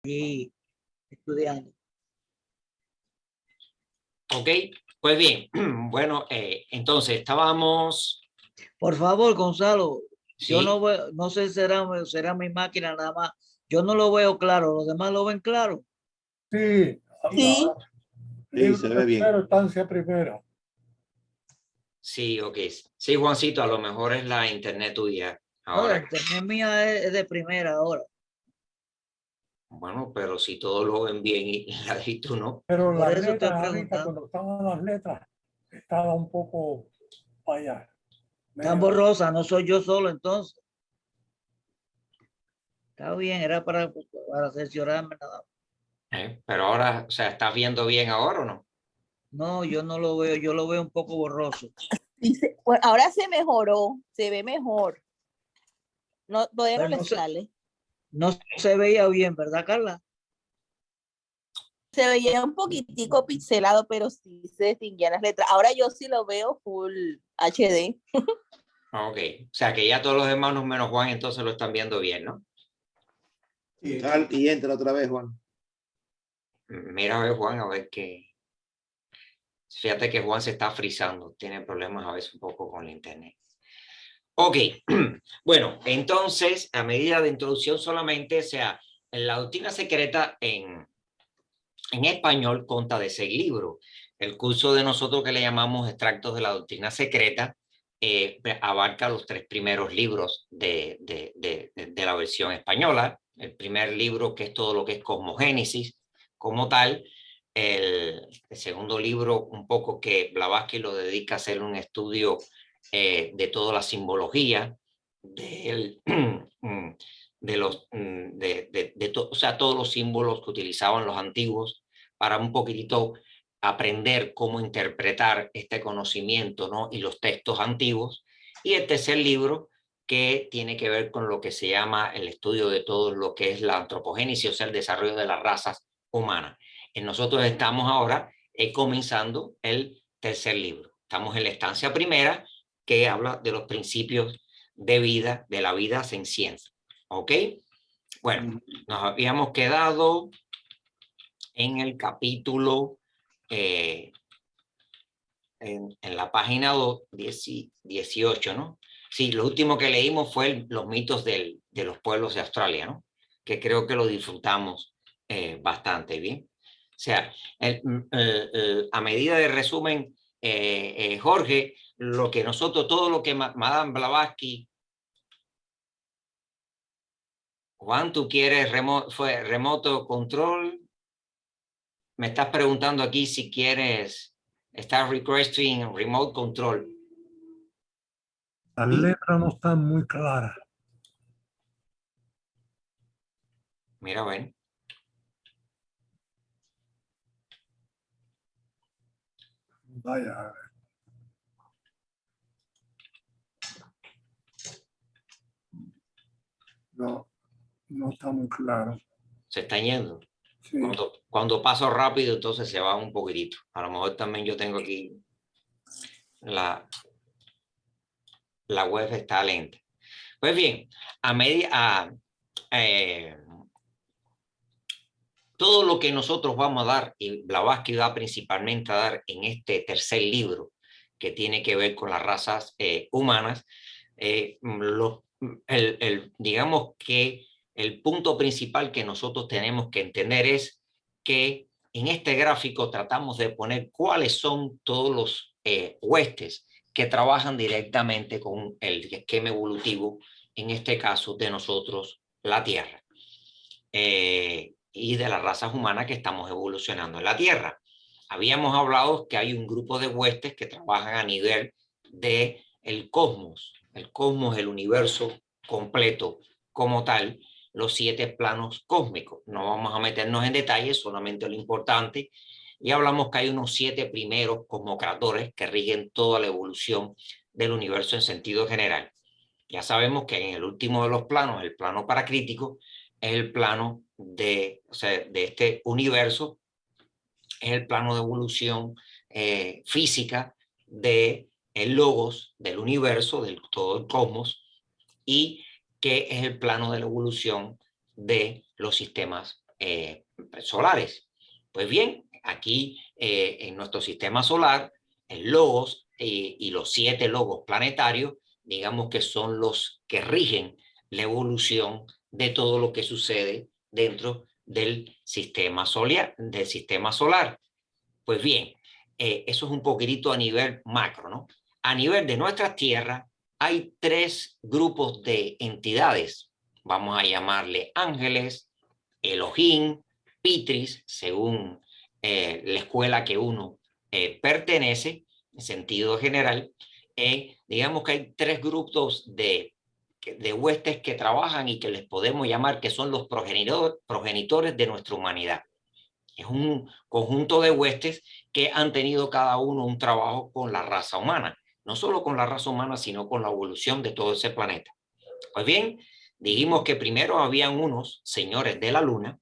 y estudiando. Ok, pues bien, bueno, entonces estábamos... Por favor, Gonzalo, yo no Sí, veo, no sé si será mi máquina nada más. Yo no lo veo claro, los demás lo ven claro. Sí, Sí, Sí, se libro ve bien. tercero, estancia primera. sí, ok. Sí, Juancito, a lo mejor es la internet tuya No, la ahora. internet mía es de primera ahora. Bueno, pero si todos lo ven bien y la de tú no. Pero Por las eso estoy letras ahorita, preguntando. cuando estaban las letras, estaba un poco para allá. Tan borrosa, no soy yo solo entonces. Está bien, era para cerciorarme nada más. Pero ahora, o sea, ¿estás viendo bien ahora o no? No, yo no lo veo, yo lo veo un poco borroso. bueno, ahora se mejoró, se ve mejor. No, todavía Pero no le sale. no se veía bien, ¿verdad, Carla? Se veía un poquitico pixelado, pero sí se distinguían las letras. Ahora yo sí lo veo full HD. Ok, o sea que ya todos los hermanos menos Juan entonces lo están viendo bien, ¿no? Sal y entra otra vez, Juan. Mira a ver, Juan, a ver qué... Fíjate que Juan se está frizando, tiene problemas a veces un poco con la internet. Ok, bueno, entonces, a medida de introducción solamente, o sea, la doctrina secreta en español consta de 6 libros. El curso de nosotros que le llamamos extractos de la doctrina secreta abarca los 3 primeros libros de la versión española. El primer libro, que es todo lo que es cosmogénesis como tal. El segundo libro, un poco que Blavatsky lo dedica a hacer un estudio de toda la simbología de o sea, todos los símbolos que utilizaban los antiguos para un poquitito aprender cómo interpretar este conocimiento, ¿no? Y los textos antiguos. Y el tercer libro, que tiene que ver con lo que se llama el estudio de todo lo que es la antropogénesis, o sea, el desarrollo de las razas humanas. Nosotros estamos ahora comenzando el tercer libro. Estamos en la estancia primera, que habla de los principios de vida, de la vida en ciencia. ¿Ok? Bueno, nos habíamos quedado en el capítulo, en la página 18, ¿no? Sí, lo último que leímos fue los mitos de los pueblos de Australia, ¿no? Que creo que lo disfrutamos bastante bien. O sea, a medida de resumen, Jorge, lo que nosotros, todo lo que Madame Blavatsky, Juan, ¿tú quieres remoto control? Me estás preguntando aquí si quieres estar requesting remote control. Las letras no están muy claras. Mira, ven. Vaya, a ver. No, no está muy claro. Se está yendo. Sí. Cuando paso rápido, entonces se va un poquitito. A lo mejor también yo tengo aquí la web está lenta. Pues bien, todo lo que nosotros vamos a dar, y Blavatsky va principalmente a dar en este tercer libro, que tiene que ver con las razas humanas, digamos que el punto principal que nosotros tenemos que entender es que en este gráfico tratamos de poner cuáles son todos los huestes que trabajan directamente con el esquema evolutivo, en este caso de nosotros, la Tierra. Y de las razas humanas que estamos evolucionando en la Tierra. Habíamos hablado que hay un grupo de huestes que trabajan a nivel del cosmos. El cosmos, el universo completo como tal, los 7 planos cósmicos. No vamos a meternos en detalles, solamente lo importante. Y hablamos que hay unos 7 primeros cosmocratores que rigen toda la evolución del universo en sentido general. Ya sabemos que en el último de los planos, el plano paracrítico, es el plano o sea, de este universo, es el plano de evolución física del logos, del universo, de todo el cosmos, y que es el plano de la evolución de los sistemas solares. Pues bien, aquí en nuestro sistema solar, el logos y los 7 logos planetarios, digamos que son los que rigen la evolución de todo lo que sucede dentro del sistema solar. Pues bien, eso es un poquitito a nivel macro, ¿no? A nivel de nuestra Tierra hay 3 grupos de entidades. Vamos a llamarle ángeles, Elohim, Pitris, según la escuela que uno pertenece, en sentido general. Digamos que hay 3 grupos de huestes que trabajan y que les podemos llamar que son los progenitores de nuestra humanidad. Es un conjunto de huestes que han tenido cada uno un trabajo con la raza humana, no solo con la raza humana, sino con la evolución de todo ese planeta. Pues bien, dijimos que primero habían unos señores de la luna.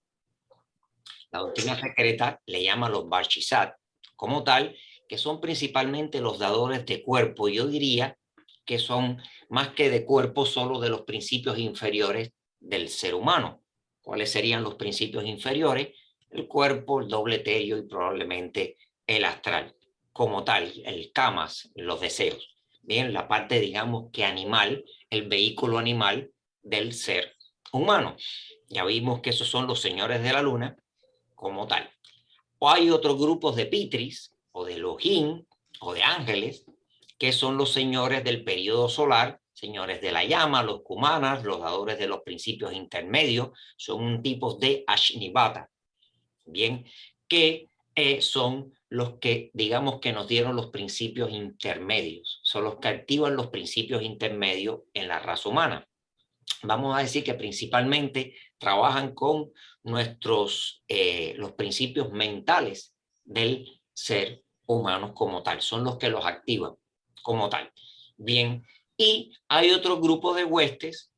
La doctrina secreta le llama los Barchizat, como tal, que son principalmente los dadores de cuerpo. Yo diría que son más que de cuerpo, solo de los principios inferiores del ser humano. ¿Cuáles serían los principios inferiores? El cuerpo, el doble etéreo y probablemente el astral. Como tal, el kamas, los deseos. Bien, la parte, digamos, que animal, el vehículo animal del ser humano. Ya vimos que esos son los señores de la luna, como tal. O hay otros grupos de Pitris, o de Elohim, o de ángeles, que son los señores del periodo solar, señores de la llama, los kumanas, los dadores de los principios intermedios, son tipos de Ashnivata, bien, que son los que, digamos, que nos dieron los principios intermedios, son los que activan los principios intermedios en la raza humana. Vamos a decir que principalmente trabajan con los principios mentales del ser humano como tal, son los que los activan como tal. Bien, y hay otro grupo de huestes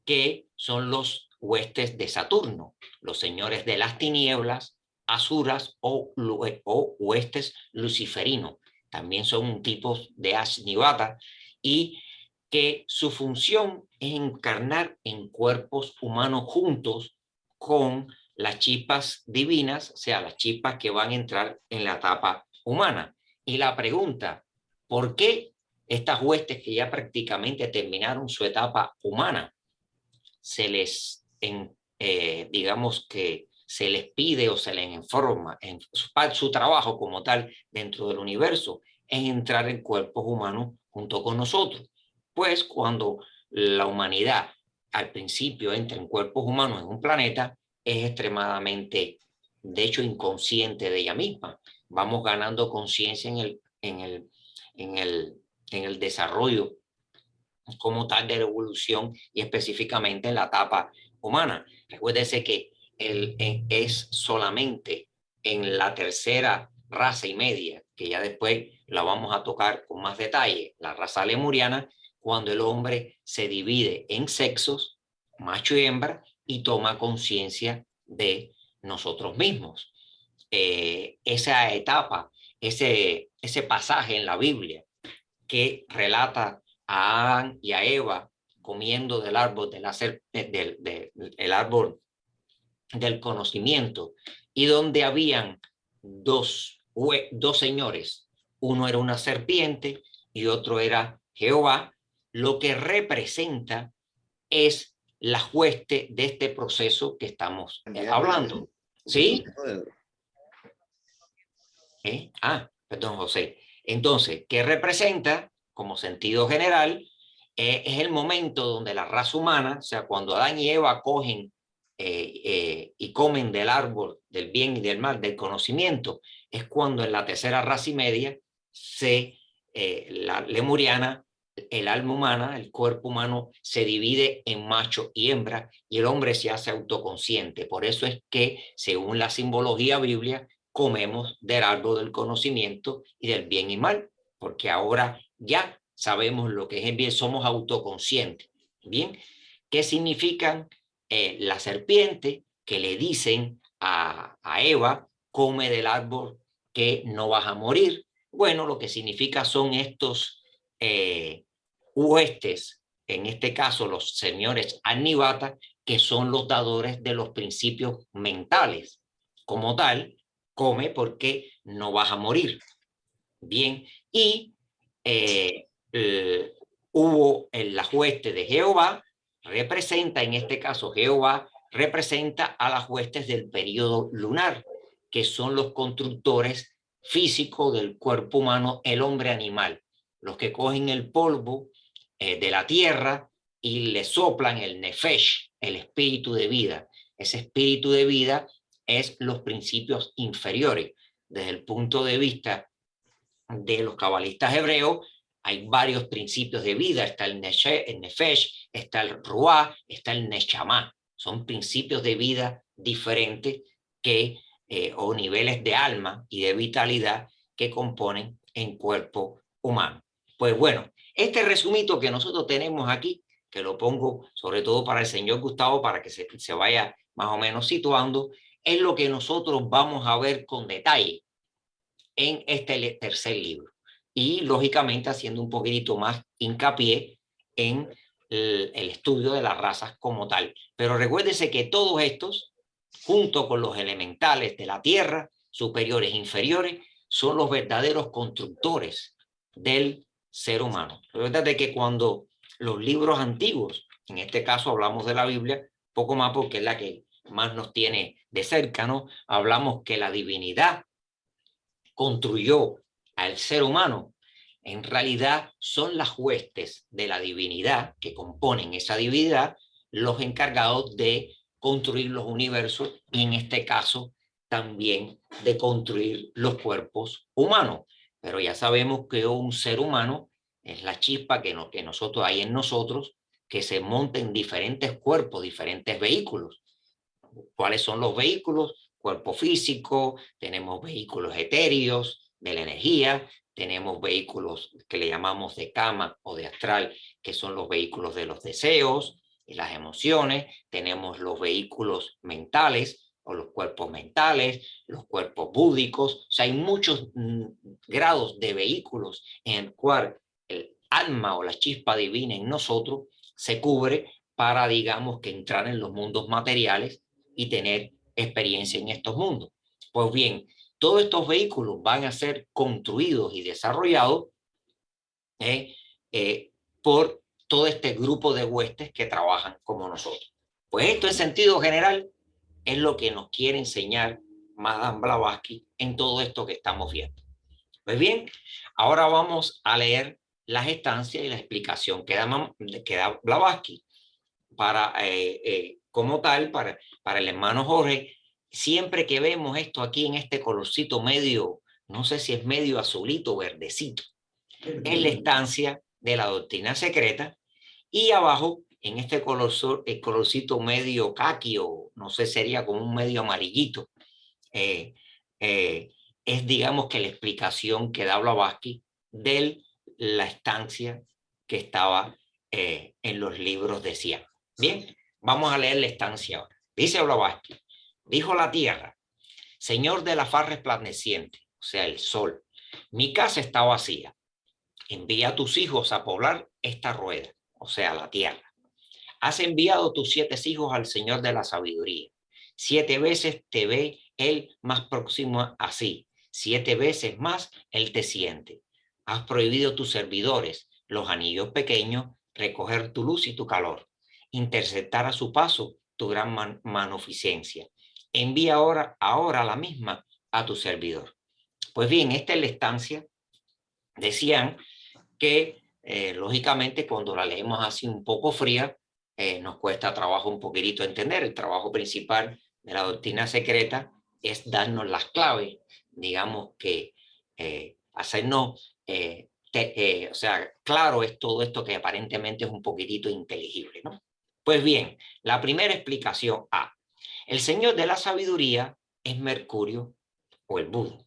que son los huestes de Saturno, los señores de las tinieblas, asuras o huestes luciferinos. También son un tipo de Ashnivata y que su función es encarnar en cuerpos humanos juntos con las chispas divinas, o sea, las chispas que van a entrar en la etapa humana. Y la pregunta, ¿por qué estas huestes que ya prácticamente terminaron su etapa humana, se les, digamos que se les pide o se les informa en su trabajo como tal dentro del universo, es entrar en cuerpos humanos junto con nosotros? Pues cuando la humanidad al principio entra en cuerpos humanos en un planeta, es extremadamente, de hecho, inconsciente de ella misma. Vamos ganando conciencia en el desarrollo como tal de la evolución y específicamente en la etapa humana. Recuérdese que es solamente en la tercera raza y media, que ya después la vamos a tocar con más detalle, la raza lemuriana, cuando el hombre se divide en sexos, macho y hembra, y toma conciencia de nosotros mismos. Esa etapa, ese pasaje en la Biblia que relata a Adán y a Eva comiendo del árbol del árbol del conocimiento, y donde habían dos señores, uno era una serpiente y otro era Jehová, lo que representa es la hueste de este proceso que estamos hablando. ¿Sí? Perdón, José. Entonces, ¿qué representa? Como sentido general, es el momento donde la raza humana, o sea, cuando Adán y Eva cogen y comen del árbol del bien y del mal, del conocimiento, es cuando en la tercera raza y media la lemuriana, el alma humana, el cuerpo humano se divide en macho y hembra y el hombre se hace autoconsciente. Por eso es que, según la simbología bíblica, comemos del árbol del conocimiento y del bien y mal, porque ahora ya sabemos lo que es el bien, somos autoconscientes. Bien, ¿qué significan la serpiente que le dicen a Eva, come del árbol que no vas a morir? Bueno, lo que significa son estos huestes, en este caso los señores Ashnivata, que son los dadores de los principios mentales. Como tal, come porque no vas a morir. Bien, y hubo en la hueste de Jehová, representa en este caso Jehová, representa a las huestes del periodo lunar, que son los constructores físicos del cuerpo humano, el hombre animal, los que cogen el polvo de la tierra y le soplan el nefesh, el espíritu de vida. Ese espíritu de vida es los principios inferiores. Desde el punto de vista de los cabalistas hebreos, hay varios principios de vida. Está el nefesh, está el ruah, está el neshama. Son principios de vida diferentes que, o niveles de alma y de vitalidad que componen en cuerpo humano. Pues bueno, este resumito que nosotros tenemos aquí, que lo pongo sobre todo para el señor Gustavo, para que se vaya más o menos situando, es lo que nosotros vamos a ver con detalle en este tercer libro. Y lógicamente haciendo un poquitito más hincapié en el estudio de las razas como tal. Pero recuérdese que todos estos, junto con los elementales de la tierra, superiores e inferiores, son los verdaderos constructores del ser humano. Recuérdate que cuando los libros antiguos, en este caso hablamos de la Biblia, poco más porque es la que más nos tiene de cerca, ¿no? Hablamos que la divinidad construyó al ser humano. En realidad son las huestes de la divinidad que componen esa divinidad los encargados de construir los universos y en este caso también de construir los cuerpos humanos. Pero ya sabemos que un ser humano es la chispa que nosotros hay en nosotros, que se monta en diferentes cuerpos, diferentes vehículos. ¿Cuáles son los vehículos? Cuerpo físico, tenemos vehículos etéreos de la energía, tenemos vehículos que le llamamos de cama o de astral, que son los vehículos de los deseos y las emociones, tenemos los vehículos mentales o los cuerpos mentales, los cuerpos búdicos, o sea, hay muchos grados de vehículos en el cual el alma o la chispa divina en nosotros se cubre para, digamos, que entrar en los mundos materiales y tener experiencia en estos mundos. Pues bien, todos estos vehículos van a ser construidos y desarrollados por todo este grupo de huestes que trabajan como nosotros. Pues esto en sentido general es lo que nos quiere enseñar Madame Blavatsky en todo esto que estamos viendo. Pues bien, ahora vamos a leer las estancias y la explicación que da Blavatsky para como tal, para el hermano Jorge. Siempre que vemos esto aquí en este colorcito medio, no sé si es medio azulito o verdecito, es la estancia de la doctrina secreta, y abajo en este el colorcito medio caqui, o no sé, sería como un medio amarillito, es digamos que la explicación que da Blavatsky de la estancia que estaba en los libros de Cian. Bien, vamos a leer la estancia ahora. Dice Blavatsky: dijo la tierra, Señor de la faz resplandeciente, o sea, el sol, mi casa está vacía. Envía a tus hijos a poblar esta rueda, o sea, la tierra. Has enviado tus 7 hijos al Señor de la sabiduría. 7 veces te ve él más próximo a sí. 7 veces más él te siente. Has prohibido a tus servidores, los anillos pequeños, recoger tu luz y tu calor, interceptar a su paso tu gran magnificencia. Envía ahora la misma a tu servidor. Pues bien, esta es la estancia. Decían que lógicamente cuando la leemos así un poco fría, nos cuesta trabajo un poquitito entender. El trabajo principal de la doctrina secreta es darnos las claves, digamos que hacernos, o sea, claro es todo esto que aparentemente es un poquitito inteligible, ¿no? Pues bien, la primera explicación A. El Señor de la sabiduría es Mercurio o el Buda,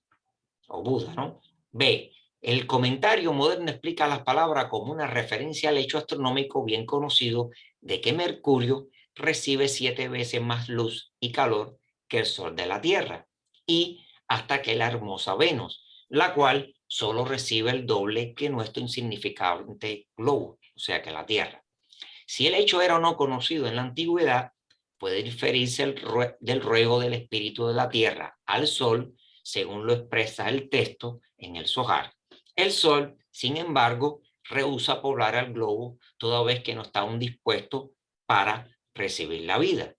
¿no? B. El comentario moderno explica las palabras como una referencia al hecho astronómico bien conocido de que Mercurio recibe 7 veces más luz y calor que el Sol de la Tierra, y hasta que la hermosa Venus, la cual solo recibe el doble que nuestro insignificante globo, o sea que la Tierra. Si el hecho era o no conocido en la antigüedad, puede diferirse del ruego del espíritu de la tierra al sol, según lo expresa el texto en el Zohar. El sol, sin embargo, rehúsa poblar al globo toda vez que no está aún dispuesto para recibir la vida.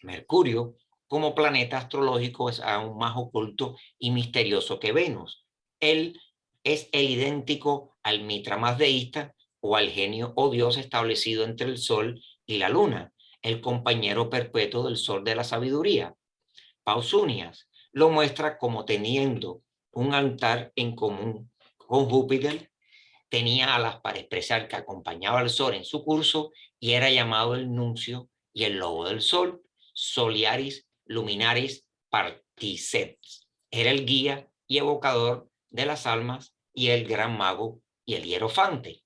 Mercurio, como planeta astrológico, es aún más oculto y misterioso que Venus. Él es el idéntico al Mitra mazdeísta o al genio o dios establecido entre el sol y la luna, el compañero perpetuo del sol de la sabiduría. Pausanias lo muestra como teniendo un altar en común con Júpiter, tenía alas para expresar que acompañaba al sol en su curso y era llamado el nuncio y el lobo del sol, Soliaris Luminaris Particeps. Era el guía y evocador de las almas y el gran mago y el hierofante.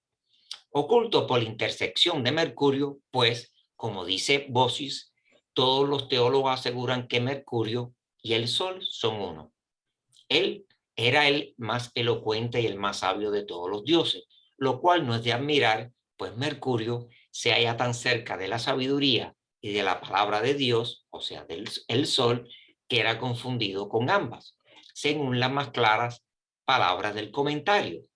Oculto por la intersección de Mercurio, pues, como dice Bossis, todos los teólogos aseguran que Mercurio y el Sol son uno. Él era el más elocuente y el más sabio de todos los dioses, lo cual no es de admirar, pues Mercurio se halla tan cerca de la sabiduría y de la palabra de Dios, o sea, del Sol, que era confundido con ambas, según las más claras palabras del comentario,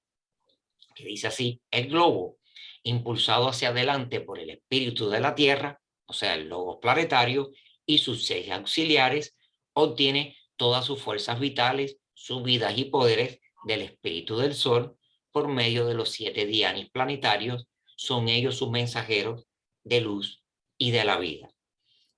que dice así: el globo, impulsado hacia adelante por el espíritu de la Tierra, o sea, el logos planetario, y sus 6 auxiliares, obtiene todas sus fuerzas vitales, subidas y poderes del espíritu del Sol por medio de los 7 dianis planetarios. Son ellos sus mensajeros de luz y de la vida.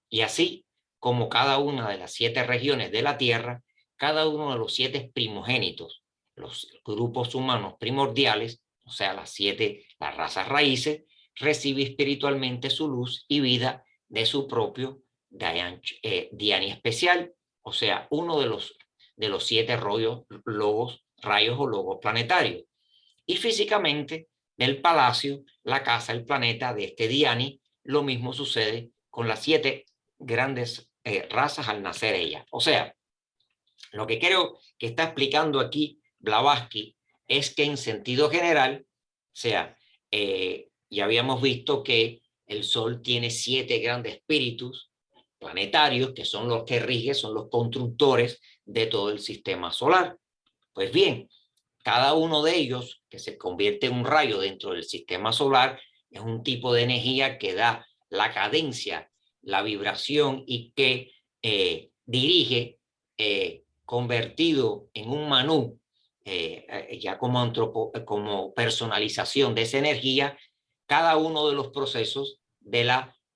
Y así como cada una de las 7 regiones de la Tierra, cada uno de los 7 primogénitos, los grupos humanos primordiales, o sea, las razas raíces, recibe espiritualmente su luz y vida de su propio Diani especial, o sea, uno de los 7 rayos o logos planetarios. Y físicamente, del palacio, la casa, el planeta de este Diani, lo mismo sucede con las 7 grandes razas al nacer ella. O sea, lo que creo que está explicando aquí Blavatsky es que en sentido general, o sea, ya habíamos visto que el Sol tiene 7 grandes espíritus planetarios que son los que rigen, son los constructores de todo el sistema solar. Pues bien, cada uno de ellos, que se convierte en un rayo dentro del sistema solar, es un tipo de energía que da la cadencia, la vibración y que dirige, convertido en un manú, ya como personalización de esa energía, cada uno de los procesos del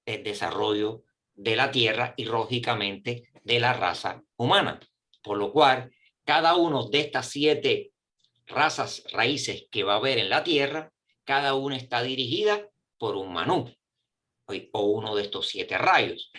desarrollo de la Tierra y, lógicamente, de la raza humana. Por lo cual, cada uno de estas 7 razas raíces que va a haber en la Tierra, cada una está dirigida por un manú o uno de estos 7 rayos.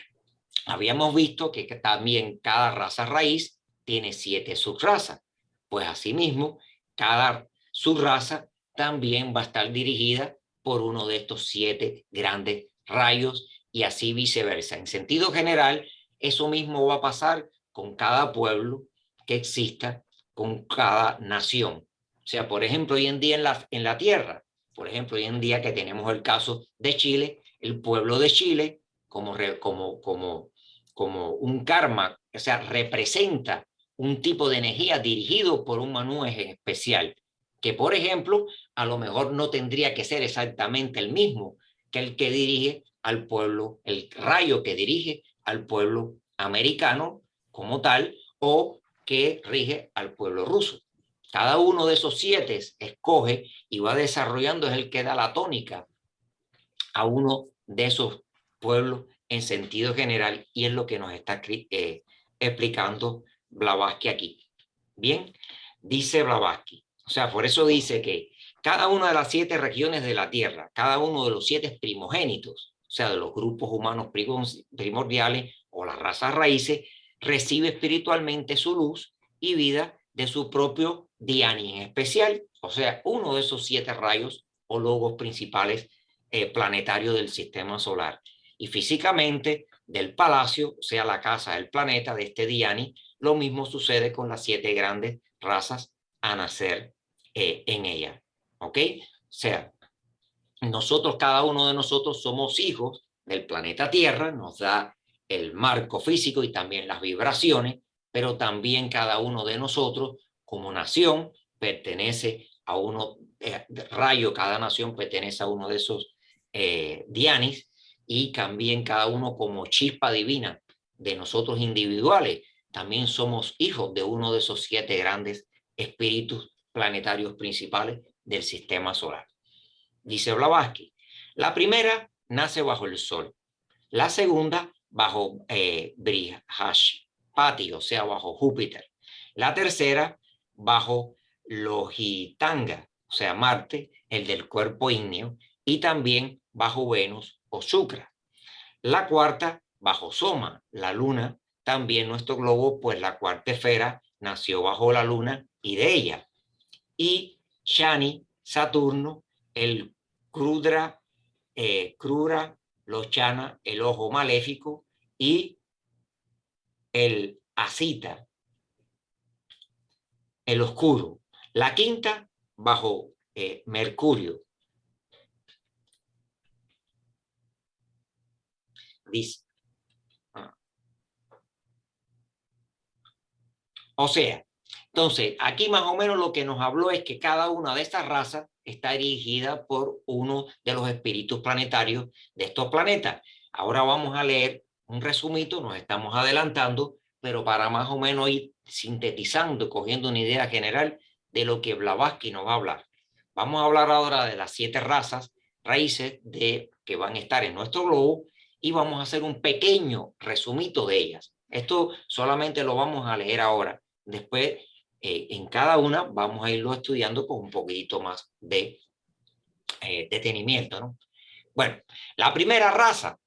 Habíamos visto que también cada raza raíz tiene 7 subrazas. Pues asimismo, cada subraza también va a estar dirigida por uno de estos 7 grandes rayos y así viceversa. En sentido general, eso mismo va a pasar con cada pueblo que exista, con cada nación. O sea, por ejemplo, hoy en día en la Tierra, por ejemplo, hoy en día que tenemos el caso de Chile, el pueblo de Chile, como un karma, o sea, representa un tipo de energía dirigido por un manú en especial, que por ejemplo, a lo mejor no tendría que ser exactamente el mismo que el que dirige al pueblo, el rayo que dirige al pueblo americano como tal, o que rige al pueblo ruso. Cada uno de esos 7 escoge y va desarrollando, es el que da la tónica a uno de esos pueblos en sentido general, y es lo que nos está explicando Blavatsky aquí. Bien, dice Blavatsky, o sea, por eso dice que cada una de las 7 regiones de la Tierra, cada uno de los 7 primogénitos, o sea, de los grupos humanos primordiales o las razas raíces, recibe espiritualmente su luz y vida de su propio Diani en especial, o sea, uno de esos 7 rayos o logos principales planetarios del sistema solar. Y físicamente, del palacio, o sea, la casa del planeta de este Diani, lo mismo sucede con las 7 grandes razas a nacer en ella. ¿Ok? O sea, nosotros, cada uno de nosotros somos hijos del planeta Tierra, nos da el marco físico y también las vibraciones, pero también cada uno de nosotros como nación pertenece a uno, rayo, cada nación pertenece a uno de esos dianis, y también cada uno como chispa divina de nosotros individuales, también somos hijos de uno de esos 7 grandes espíritus planetarios principales del sistema solar. Dice Blavatsky, la primera nace bajo el Sol, la segunda bajo Brihaspati, o sea, bajo Júpiter, la tercera bajo Lojitanga, o sea, Marte, el del cuerpo ígneo, y también bajo Venus o Shukra. La cuarta bajo Soma, la luna, también nuestro globo, pues la cuarta esfera nació bajo la luna y de ella. Y Shani, Saturno, el Krudra, Lochana, el ojo maléfico, y el Asita, el oscuro. La quinta bajo Mercurio. Dice. O sea, entonces, aquí más o menos lo que nos habló es que cada una de estas razas está dirigida por uno de los espíritus planetarios de estos planetas. Ahora vamos a leer un resumito, nos estamos adelantando, pero para más o menos ir sintetizando, cogiendo una idea general de lo que Blavatsky nos va a hablar. Vamos a hablar ahora de las 7 razas raíces que van a estar en nuestro globo, y vamos a hacer un pequeño resumito de ellas. Esto solamente lo vamos a leer ahora. Después, en cada una vamos a irlo estudiando con un poquito más de detenimiento, ¿no? Bueno, la primera raza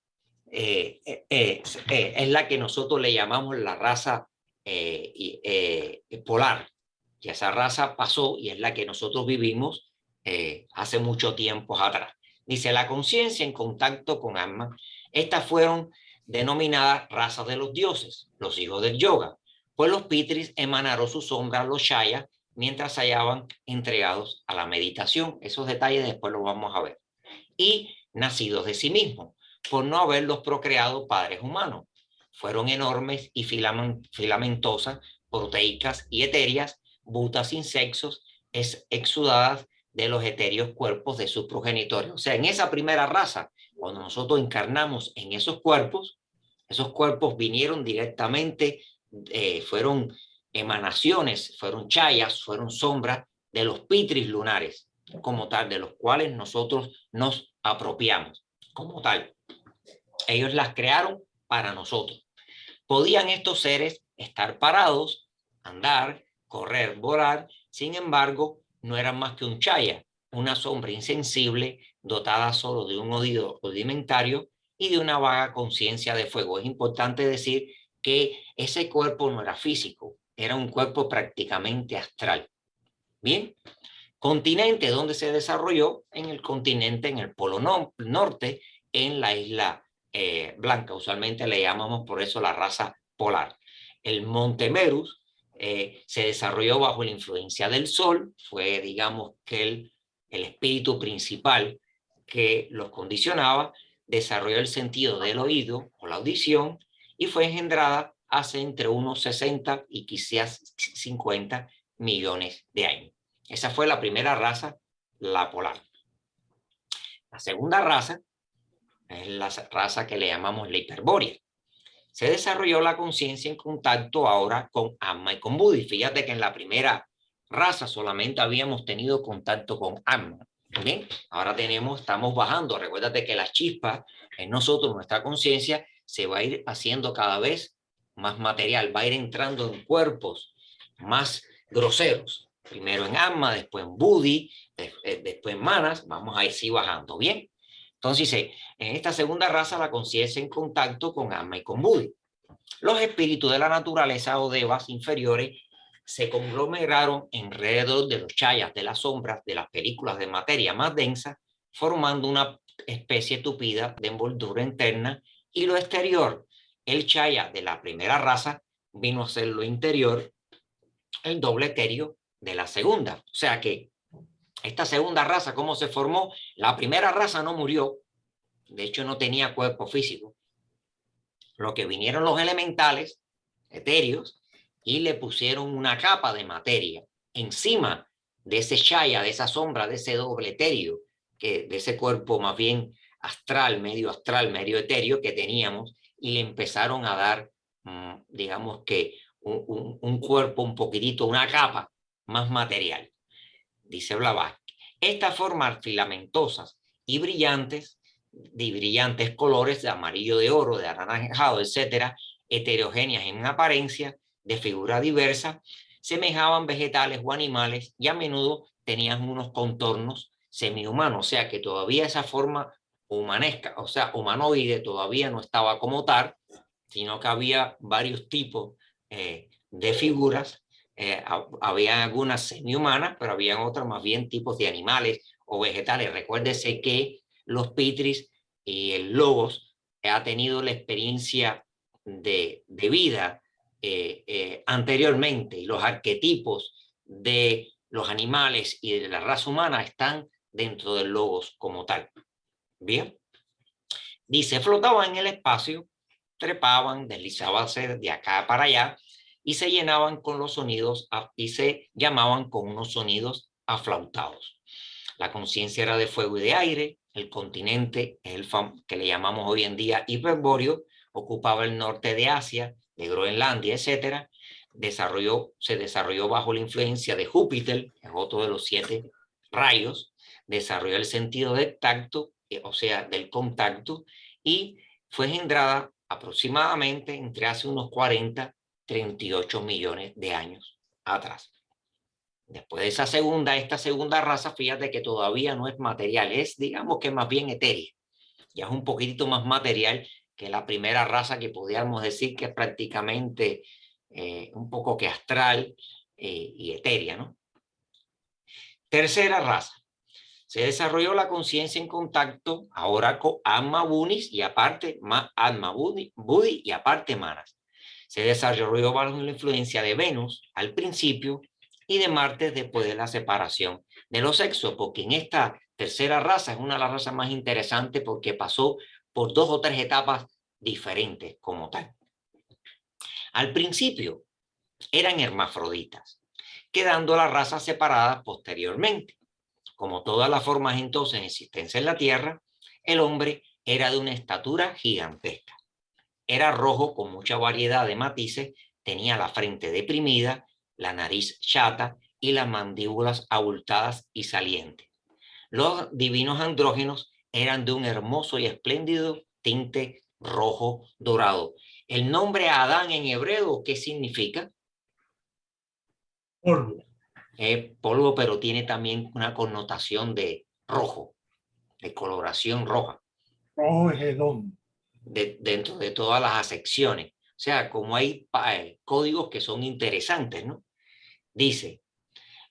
es la que nosotros le llamamos la raza polar. Y esa raza pasó y es la que nosotros vivimos hace mucho tiempo atrás. Dice, la conciencia en contacto con alma. Estas fueron denominadas razas de los dioses, los hijos del yoga, pues los pitris emanaron sus sombras, los shayas, mientras se hallaban entregados a la meditación. Esos detalles después los vamos a ver. Y nacidos de sí mismos, por no haberlos procreado padres humanos. Fueron enormes y filamentosas, proteicas y etéreas, butas sin sexos, exudadas de los etéreos cuerpos de sus progenitores. O sea, en esa primera raza, cuando nosotros encarnamos en esos cuerpos vinieron directamente, fueron emanaciones, fueron chayas, fueron sombras de los pitris lunares, como tal, de los cuales nosotros nos apropiamos, como tal. Ellos las crearon para nosotros. Podían estos seres estar parados, andar, correr, volar, sin embargo, no eran más que un chaya, una sombra insensible, dotada solo de un oído rudimentario y de una vaga conciencia de fuego. Es importante decir que ese cuerpo no era físico, era un cuerpo prácticamente astral. Bien, continente donde se desarrolló, en el continente, en el polo norte, en la isla Blanca. Usualmente le llamamos por eso la raza polar. El monte Merus se desarrolló bajo la influencia del sol, fue, digamos, que el espíritu principal que los condicionaba, desarrolló el sentido del oído o la audición y fue engendrada hace entre unos 60 y quizás 50 millones de años. Esa fue la primera raza, la polar. La segunda raza es la raza que le llamamos la hiperbórea. Se desarrolló la conciencia en contacto ahora con Atma y con Buddhi. Fíjate que en la primera raza solamente habíamos tenido contacto con Atma. ¿Bien? Ahora estamos bajando. Recuérdate que la chispa en nosotros, nuestra conciencia, se va a ir haciendo cada vez más material, va a ir entrando en cuerpos más groseros. Primero en Atma, después en Buddhi, después en Manas, vamos a ir así bajando. Bien. Entonces, en esta segunda raza, la conciencia en contacto con Atma y con Buddhi. Los espíritus de la naturaleza o devas inferiores se conglomeraron alrededor de los chayas, de las sombras, de las películas de materia más densa, formando una especie tupida de envoltura interna, y lo exterior, el chaya de la primera raza, vino a ser lo interior, el doble etéreo de la segunda. O sea que esta segunda raza, ¿cómo se formó? La primera raza no murió, de hecho no tenía cuerpo físico. Lo que vinieron los elementales, etéreos, y le pusieron una capa de materia encima de ese shaya, de esa sombra, de ese doble etéreo, de ese cuerpo más bien astral, medio etéreo que teníamos, y le empezaron a dar, digamos que un cuerpo un poquitito, una capa más material. Dice Blavatsky, estas formas filamentosas y brillantes, de brillantes colores de amarillo de oro, de anaranjado, etcétera, heterogéneas en apariencia, de figura diversa, semejaban vegetales o animales y a menudo tenían unos contornos semihumanos, o sea que todavía esa forma humanesca, o sea, humanoide todavía no estaba como tal, sino que había varios tipos de figuras. Había algunas semi-humanas, pero había otras más bien tipos de animales o vegetales. Recuérdese que los pitris y el logos ha tenido la experiencia de vida anteriormente, y los arquetipos de los animales y de la raza humana están dentro del logos como tal. Bien, dice, flotaban en el espacio, trepaban, deslizábanse de acá para allá y se llenaban con los sonidos y se llamaban con unos sonidos aflautados. La conciencia era de fuego y de aire. El continente, que le llamamos hoy en día Hiperbóreo, ocupaba el norte de Asia, de Groenlandia, etcétera. Se desarrolló bajo la influencia de Júpiter, que es otro de los 7 rayos. Desarrolló el sentido del tacto, o sea, del contacto, y fue engendrada aproximadamente entre hace unos 38 millones de años atrás. Después de esta segunda raza, fíjate que todavía no es material, es digamos que más bien etérea. Ya es un poquitito más material que la primera raza, que podríamos decir que es prácticamente un poco que astral y etérea, ¿no? Tercera raza. Se desarrolló la conciencia en contacto ahora con Atma Buddhis y aparte Atma Buddhi y aparte Manas. Se desarrolló bajo la influencia de Venus al principio y de Marte después de la separación de los sexos, porque en esta tercera raza es una de las razas más interesantes porque pasó por 2 o 3 etapas diferentes como tal. Al principio eran hermafroditas, quedando las razas separadas posteriormente. Como todas las formas entonces en existencia en la Tierra, el hombre era de una estatura gigantesca. Era rojo con mucha variedad de matices, tenía la frente deprimida, la nariz chata y las mandíbulas abultadas y salientes. Los divinos andrógenos eran de un hermoso y espléndido tinte rojo dorado. El nombre Adán en hebreo, ¿qué significa? Polvo. Polvo, pero tiene también una connotación de rojo, de coloración roja. Rojo es hedón. Dentro de todas las acepciones. O sea, como hay códigos que son interesantes, ¿no? Dice,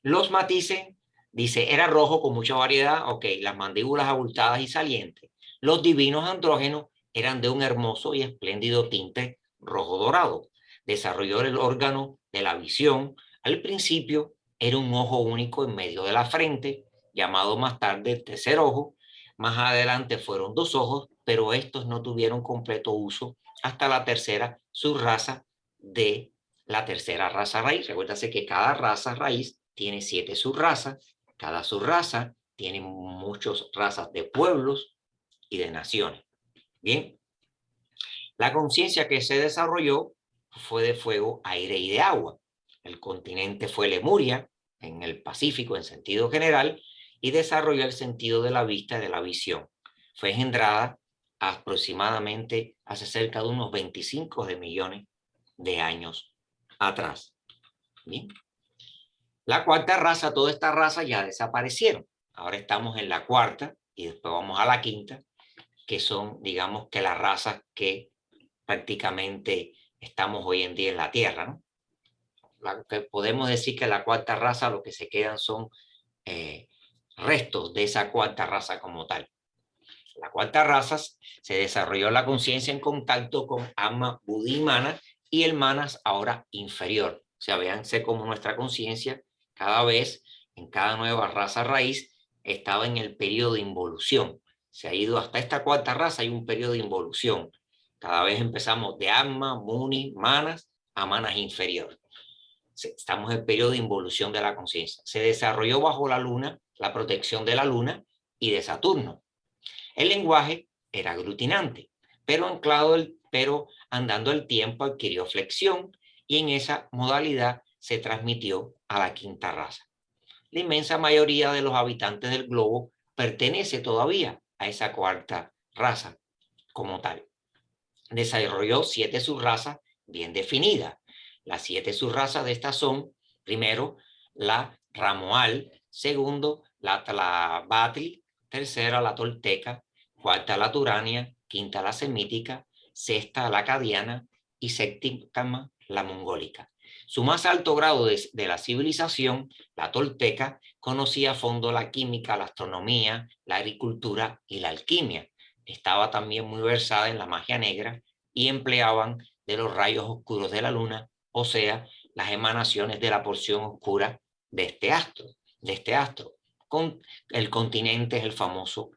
los matices, dice, era rojo con mucha variedad, ok, las mandíbulas abultadas y salientes. Los divinos andrógenos eran de un hermoso y espléndido tinte rojo dorado. Desarrolló el órgano de la visión. Al principio era un ojo único en medio de la frente, llamado más tarde el tercer ojo. Más adelante fueron 2 ojos, pero estos no tuvieron completo uso hasta la tercera subraza de la tercera raza raíz. Recuérdase que cada raza raíz tiene 7 subrazas. Cada subraza tiene muchas razas de pueblos y de naciones. Bien. La conciencia que se desarrolló fue de fuego, aire y de agua. El continente fue Lemuria, en el Pacífico en sentido general, y desarrolló el sentido de la vista y de la visión. Fue engendrada aproximadamente hace cerca de unos 25 millones de años atrás. Bien. La cuarta raza, toda esta raza ya desaparecieron. Ahora estamos en la cuarta y después vamos a la quinta, que son, digamos, que las razas que prácticamente estamos hoy en día en la Tierra, ¿no? Que podemos decir que la cuarta raza lo que se quedan son restos de esa cuarta raza como tal. La cuarta raza se desarrolló la conciencia en contacto con Atma, Buddhi y Manas, y el Manas ahora inferior. O sea, véanse como nuestra conciencia cada vez, en cada nueva raza raíz, estaba en el periodo de involución. se ha ido hasta esta cuarta raza, hay un periodo de involución. Cada vez empezamos de Atma, Muni, Manas a Manas inferior. Estamos en el periodo de involución de la conciencia. Se desarrolló bajo la luna, la protección de la luna y de Saturno. El lenguaje era aglutinante, pero andando el tiempo adquirió flexión y en esa modalidad se transmitió a la quinta raza. La inmensa mayoría de los habitantes del globo pertenece todavía a esa cuarta raza como tal. Desarrolló 7 subrazas bien definidas. Las 7 subrazas de estas son, primero, la Ramoal, segundo, la Tlavatli, tercera, la Tolteca, cuarta, la Turania, quinta, la Semítica, sexta, la Acadiana y séptima, la Mongólica. Su más alto grado de la civilización, la Tolteca, conocía a fondo la química, la astronomía, la agricultura y la alquimia. Estaba también muy versada en la magia negra y empleaban de los rayos oscuros de la luna, o sea, las emanaciones de la porción oscura de este astro. Con el continente es el famoso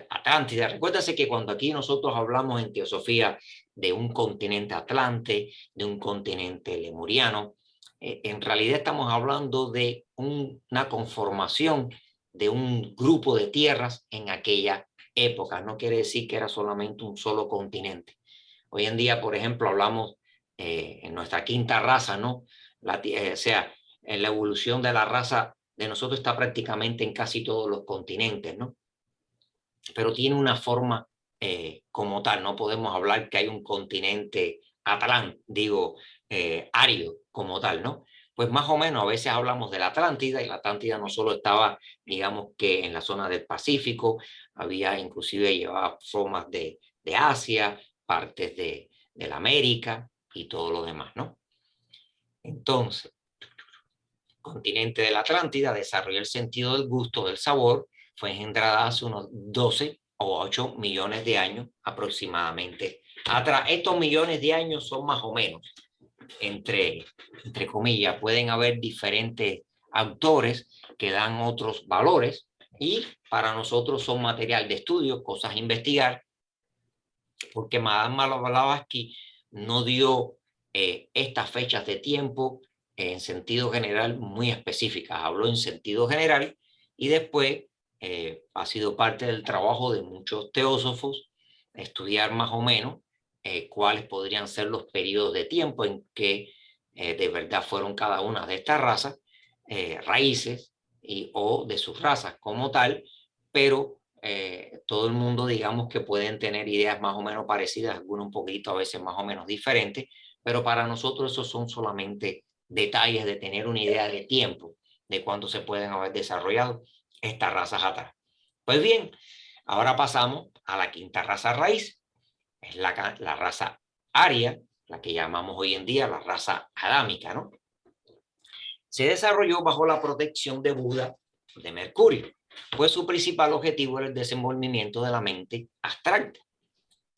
Atlántida. Recuérdase que cuando aquí nosotros hablamos en teosofía de un continente atlante, de un continente lemuriano, en realidad estamos hablando de una conformación de un grupo de tierras en aquella época. No quiere decir que era solamente un solo continente. Hoy en día, por ejemplo, hablamos en nuestra quinta raza, ¿no? O sea, en la evolución de la raza de nosotros está prácticamente en casi todos los continentes, ¿no? Pero tiene una forma como tal. No podemos hablar que hay un continente árido como tal, ¿no? Pues más o menos a veces hablamos de la Atlántida, y la Atlántida no solo estaba, digamos que en la zona del Pacífico, había inclusive llevaba formas de Asia, partes de la América y todo lo demás, ¿no? Entonces, el continente de la Atlántida desarrolló el sentido del gusto, del sabor, fue engendrada hace unos 12 o 8 millones de años aproximadamente atrás. Estos millones de años son más o menos, entre comillas, pueden haber diferentes autores que dan otros valores y para nosotros son material de estudio, cosas a investigar, porque Madame Blavatsky no dio estas fechas de tiempo en sentido general muy específicas, habló en sentido general y después ha sido parte del trabajo de muchos teósofos estudiar más o menos cuáles podrían ser los periodos de tiempo en que de verdad fueron cada una de estas razas, raíces o de sus razas como tal, pero todo el mundo digamos que pueden tener ideas más o menos parecidas, algunos un poquito a veces más o menos diferentes, pero para nosotros esos son solamente detalles de tener una idea de tiempo de cuándo se pueden haber desarrollado estas razas atrás. Pues bien, ahora pasamos a la quinta raza raíz, es la raza aria, la que llamamos hoy en día la raza adámica, ¿no? Se desarrolló bajo la protección de Buda de Mercurio, pues su principal objetivo era el desenvolvimiento de la mente abstracta.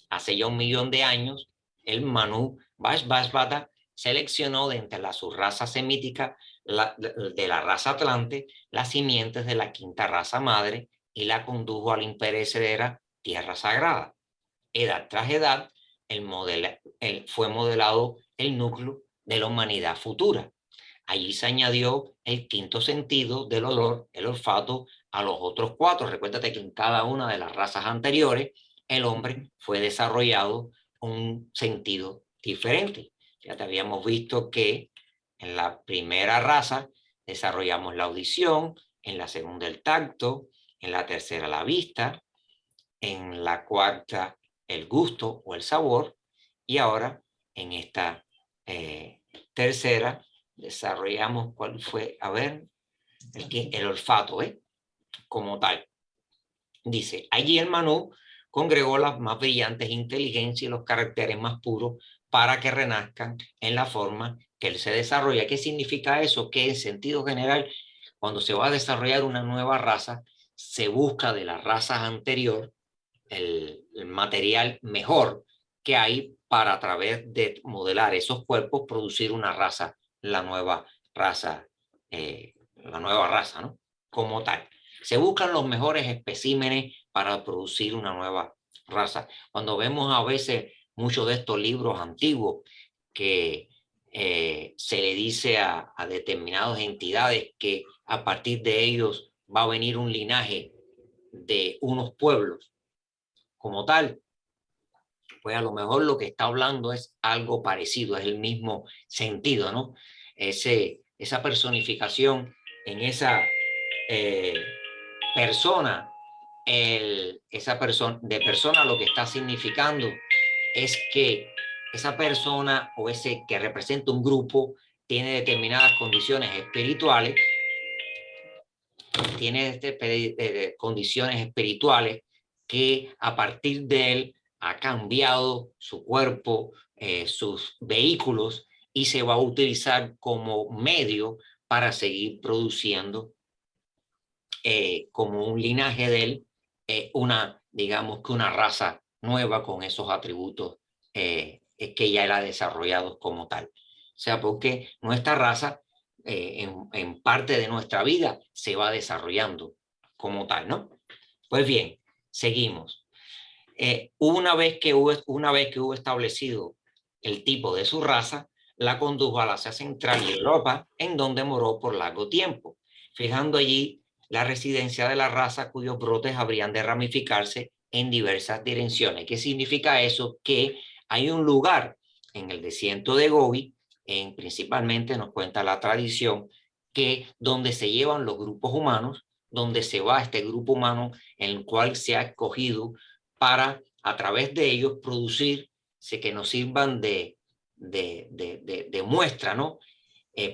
Hace ya 1 millón de años, el Manu Vajvasvata seleccionó de entre la subraza semítica de la raza atlante las simientes de la quinta raza madre y la condujo a la imperecedera tierra sagrada. Edad tras edad, fue modelado el núcleo de la humanidad futura. Allí se añadió el quinto sentido del olor, el olfato, a los otros 4. Recuérdate que en cada una de las razas anteriores, el hombre fue desarrollado un sentido diferente. Ya te habíamos visto que en la primera raza desarrollamos la audición, en la segunda el tacto, en la tercera la vista, en la cuarta el gusto o el sabor, y ahora en esta tercera desarrollamos, ¿cuál fue? A ver, el olfato, como tal. Dice, allí el Manu congregó las más brillantes inteligencias y los caracteres más puros para que renazcan en la forma que él se desarrolla. ¿Qué significa eso? Que en sentido general, cuando se va a desarrollar una nueva raza, se busca de las razas anteriores el material mejor que hay para a través de modelar esos cuerpos producir una raza, la nueva raza, ¿no? Como tal. Se buscan los mejores especímenes para producir una nueva raza. Cuando vemos a veces muchos de estos libros antiguos que se le dice a determinadas entidades que a partir de ellos va a venir un linaje de unos pueblos como tal, pues a lo mejor lo que está hablando es algo parecido, es el mismo sentido, ¿no? Esa personificación en esa persona, esa persona lo que está significando es que esa persona o ese que representa un grupo tiene determinadas condiciones espirituales, condiciones espirituales que a partir de él ha cambiado su cuerpo, sus vehículos, y se va a utilizar como medio para seguir produciendo como un linaje de él, digamos que una raza nueva con esos atributos que ya era desarrollado como tal. O sea, porque nuestra raza en parte de nuestra vida se va desarrollando como tal, ¿no? Pues bien, seguimos. Una vez que hubo establecido el tipo de su raza, la condujo a la Asia Central y Europa, en donde moró por largo tiempo, fijando allí la residencia de la raza cuyos brotes habrían de ramificarse en diversas direcciones. ¿Qué significa eso? Que hay un lugar en el desierto de Gobi, principalmente nos cuenta la tradición, que donde se llevan los grupos humanos, donde se va este grupo humano en el cual se ha escogido para a través de ellos producir, que nos sirvan de muestra, ¿no?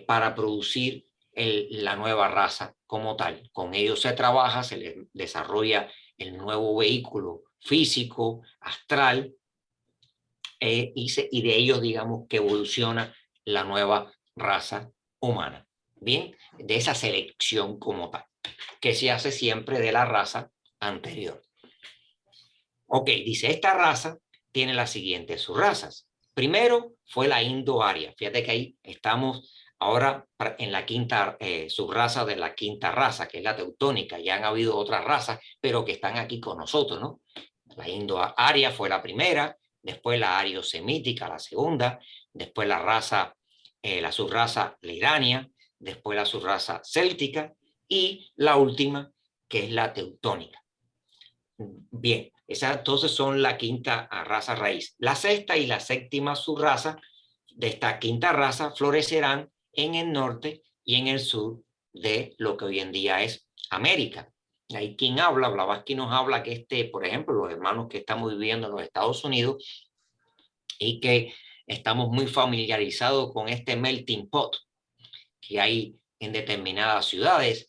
Para producir la nueva raza como tal. Con ellos se trabaja, se les desarrolla el nuevo vehículo físico, astral, y de ellos, digamos, que evoluciona la nueva raza humana. Bien, de esa selección como tal, que se hace siempre de la raza anterior. Ok, dice, esta raza tiene las siguientes subrazas. Primero fue la indo-aria. Fíjate que ahí estamos ahora en la quinta subraza de la quinta raza, que es la teutónica. Ya han habido otras razas, pero que están aquí con nosotros, ¿no? La indo-aria fue la primera, después la ario-semítica, la segunda, después la subraza leirania, después la subraza céltica y la última, que es la teutónica. Bien, esas entonces son la quinta raza raíz. La sexta y la séptima subraza de esta quinta raza florecerán en el norte y en el sur de lo que hoy en día es América. Hay quien habla, Blavatsky nos habla que por ejemplo, los hermanos que estamos viviendo en los Estados Unidos y que estamos muy familiarizados con este melting pot que hay en determinadas ciudades,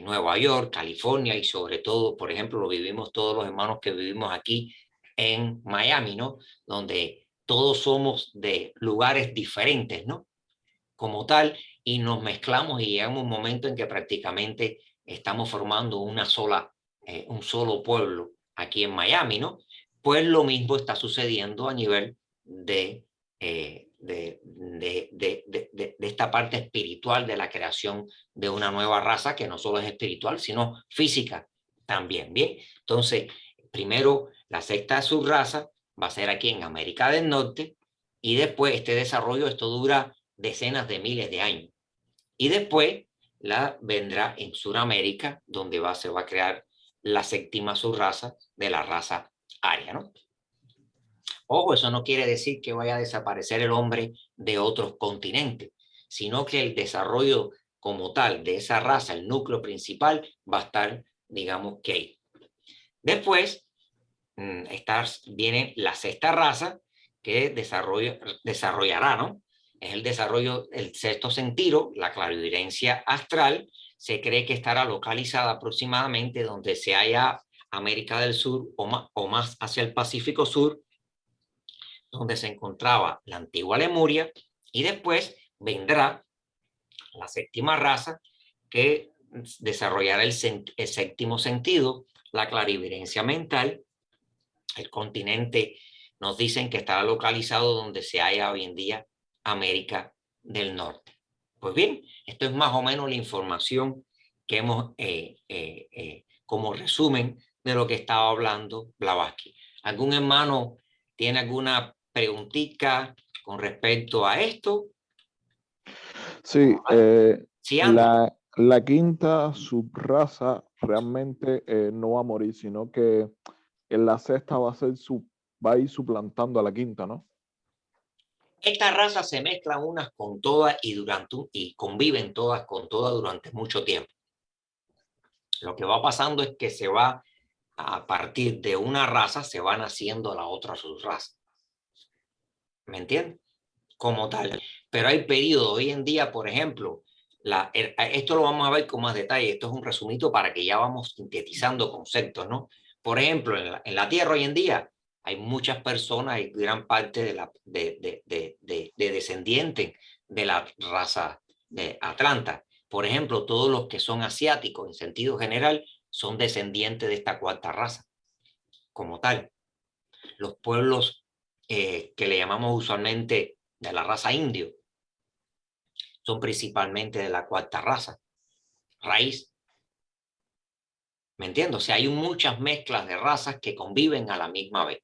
Nueva York, California, y sobre todo, por ejemplo, lo vivimos todos los hermanos que vivimos aquí en Miami, ¿no? Donde todos somos de lugares diferentes, ¿no? Como tal, y nos mezclamos y llegamos a un momento en que prácticamente estamos formando un solo pueblo aquí en Miami, ¿no? Pues lo mismo está sucediendo a nivel de esta parte espiritual de la creación de una nueva raza que no solo es espiritual, sino física también, ¿bien? Entonces, primero, la sexta subraza va a ser aquí en América del Norte y después este desarrollo, esto dura decenas de miles de años. Y después vendrá en Sudamérica, donde se va a crear la séptima subraza de la raza aria, ¿no? Ojo, eso no quiere decir que vaya a desaparecer el hombre de otros continentes, sino que el desarrollo como tal de esa raza, el núcleo principal, va a estar, digamos, que ahí. Después viene la sexta raza que desarrollará, ¿no? Es el desarrollo, el sexto sentido, la clarividencia astral. Se cree que estará localizada aproximadamente donde se halla América del Sur o más hacia el Pacífico Sur, donde se encontraba la antigua Lemuria, y después vendrá la séptima raza que desarrollará el séptimo sentido, la clarividencia mental. El continente nos dicen que estará localizado donde se halla hoy en día América del Norte. Pues bien, esto es más o menos la información que hemos, como resumen de lo que estaba hablando Blavatsky. ¿Algún hermano tiene alguna preguntita con respecto a esto? Sí, Sí, Andy. la quinta subraza realmente no va a morir, sino que en la sexta va a ir suplantando a la quinta, ¿no? Estas razas se mezclan unas con todas y conviven todas con todas durante mucho tiempo. Lo que va pasando es que se va, a partir de una raza, se van haciendo la otra subraza. ¿Me entiendes? Como tal. Pero hay periodos, hoy en día, por ejemplo, esto lo vamos a ver con más detalle, esto es un resumito para que ya vamos sintetizando conceptos, ¿no? Por ejemplo, en la Tierra hoy en día hay muchas personas, hay gran parte de descendientes de la raza de Atlanta. Por ejemplo, todos los que son asiáticos en sentido general son descendientes de esta cuarta raza, como tal. Los pueblos que le llamamos usualmente de la raza indio son principalmente de la cuarta raza, raíz. ¿Me entiendes? O sea, hay muchas mezclas de razas que conviven a la misma vez.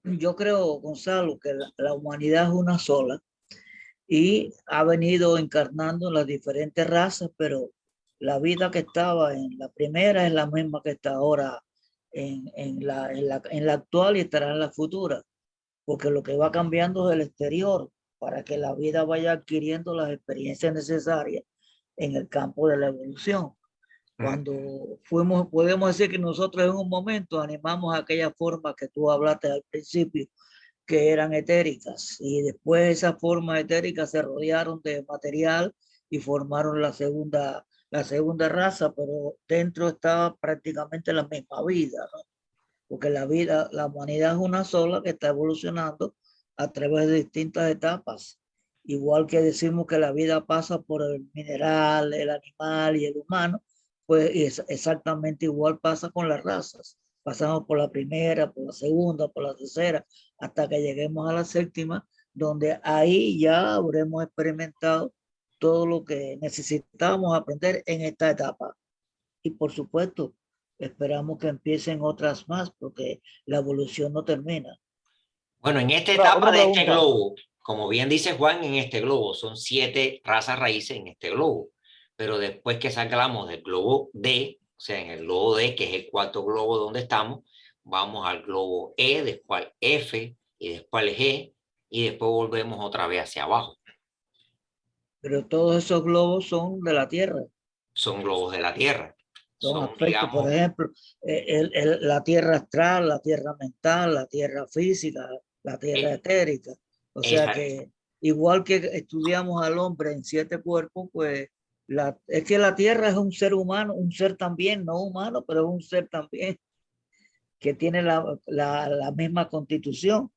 Yo creo, Gonzalo, que la humanidad es una sola y ha venido encarnando en las diferentes razas, pero la vida que estaba en la primera es la misma que está ahora en la actual y estará en la futura, porque lo que va cambiando es el exterior para que la vida vaya adquiriendo las experiencias necesarias en el campo de la evolución. Cuando podemos decir que nosotros en un momento animamos aquella forma que tú hablaste al principio, que eran etéricas, y después esas formas etéricas se rodearon de material y formaron la segunda raza, pero dentro estaba prácticamente la misma vida, ¿no? Porque la humanidad es una sola que está evolucionando a través de distintas etapas. Igual que decimos que la vida pasa por el mineral, el animal y el humano, pues exactamente igual pasa con las razas. Pasamos por la primera, por la segunda, por la tercera, hasta que lleguemos a la séptima, donde ahí ya habremos experimentado todo lo que necesitamos aprender en esta etapa. Y por supuesto, esperamos que empiecen otras más, porque la evolución no termina. Bueno, en esta Otra etapa de este pregunta. globo, como bien dice Juan, en este globo son 7 razas raíces en este globo. Pero después que salgamos del globo D, o sea, en el globo D, que es el cuarto globo donde estamos, vamos al globo E, después al F y después al G y después volvemos otra vez hacia abajo. Pero todos esos globos son de la Tierra. Son globos de la Tierra. Son aspectos, digamos, por ejemplo, la Tierra astral, la Tierra mental, la Tierra física, la Tierra etérica. O sea que igual que estudiamos al hombre en 7 cuerpos, pues es que la Tierra es un ser humano, un ser también, no humano, pero es un ser también que tiene la misma constitución,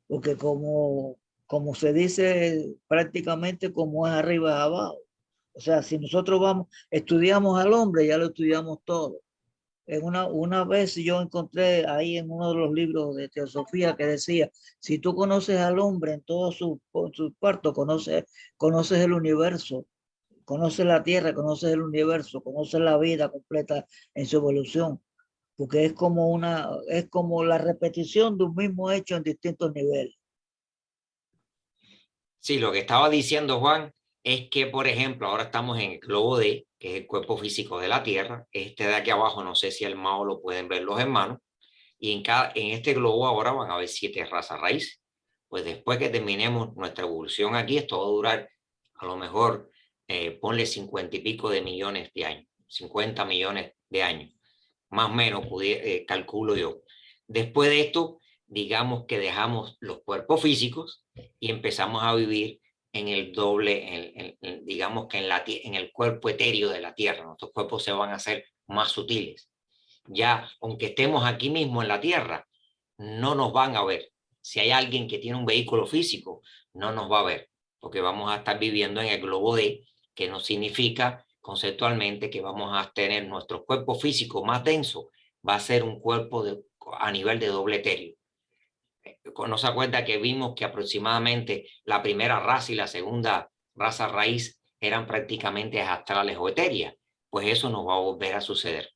porque como se dice prácticamente como es arriba es abajo. O sea, si nosotros estudiamos al hombre, ya lo estudiamos todo. Una vez yo encontré ahí en uno de los libros de teosofía que decía, si tú conoces al hombre en todos sus partos, conoces el universo, conoces la tierra, conoces el universo, conoces la vida completa en su evolución, porque es como la repetición de un mismo hecho en distintos niveles. Sí, lo que estaba diciendo Juan es que, por ejemplo, ahora estamos en el globo D, que es el cuerpo físico de la Tierra. Este de aquí abajo, no sé si el mao lo pueden ver los hermanos. Y en este globo ahora van a haber 7 razas raíces. Pues después que terminemos nuestra evolución aquí, esto va a durar a lo mejor, ponle 50 y pico de millones de años, 50 millones de años, más o menos, calculo yo. Después de esto, digamos que dejamos los cuerpos físicos y empezamos a vivir en el doble, digamos que en el cuerpo etéreo de la Tierra. Nuestros cuerpos se van a hacer más sutiles. Ya, aunque estemos aquí mismo en la Tierra, no nos van a ver. Si hay alguien que tiene un vehículo físico, no nos va a ver, porque vamos a estar viviendo en el globo D, que no significa conceptualmente que vamos a tener nuestro cuerpo físico más denso, va a ser un cuerpo a nivel de doble etéreo. ¿No se acuerda que vimos que aproximadamente la primera raza y la segunda raza raíz eran prácticamente astrales o etéreas? pues eso nos va a volver a suceder.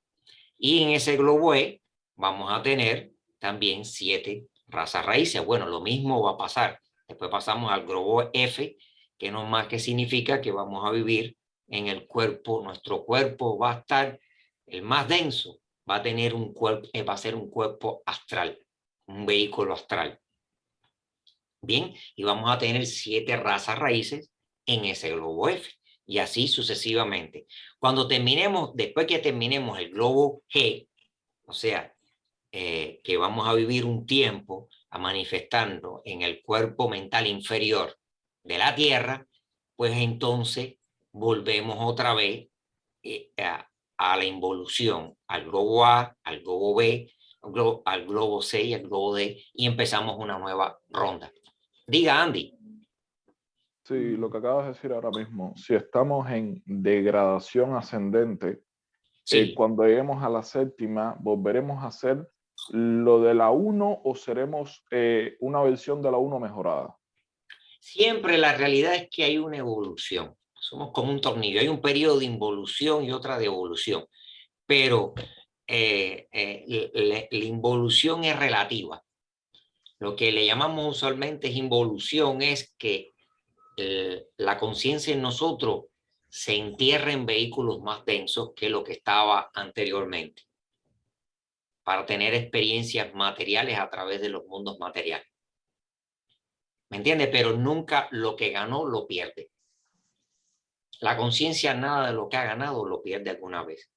Y en ese globo E vamos a tener también 7 razas raíces. Bueno, lo mismo va a pasar. Después pasamos al globo F, que no más que significa que vamos a vivir en el cuerpo. Nuestro cuerpo va a estar el más denso, va a tener un cuerpo, va a ser un cuerpo astral, un vehículo astral. Bien, y vamos a tener 7 razas raíces en ese globo F, y así sucesivamente. Cuando terminemos, después que terminemos el globo G, o sea, que vamos a vivir un tiempo a manifestando en el cuerpo mental inferior de la Tierra, pues entonces volvemos otra vez a la involución, al globo A, al globo B, al globo C y al globo D, y empezamos una nueva ronda. Diga, Andy. Sí, lo que acabas de decir ahora mismo, si estamos en degradación ascendente, Sí. cuando lleguemos a la 7ª, ¿volveremos a hacer lo de la 1 o seremos una versión de la 1 mejorada? Siempre la realidad es que hay una evolución. Somos como un tornillo. Hay un periodo de involución y otra de evolución. Pero la involución es relativa. Lo que le llamamos usualmente es involución es que la conciencia en nosotros se entierra en vehículos más densos que lo que estaba anteriormente, para tener experiencias materiales a través de los mundos materiales. ¿Me entiendes? Pero nunca lo que ganó lo pierde. La conciencia nada de lo que ha ganado lo pierde alguna vez.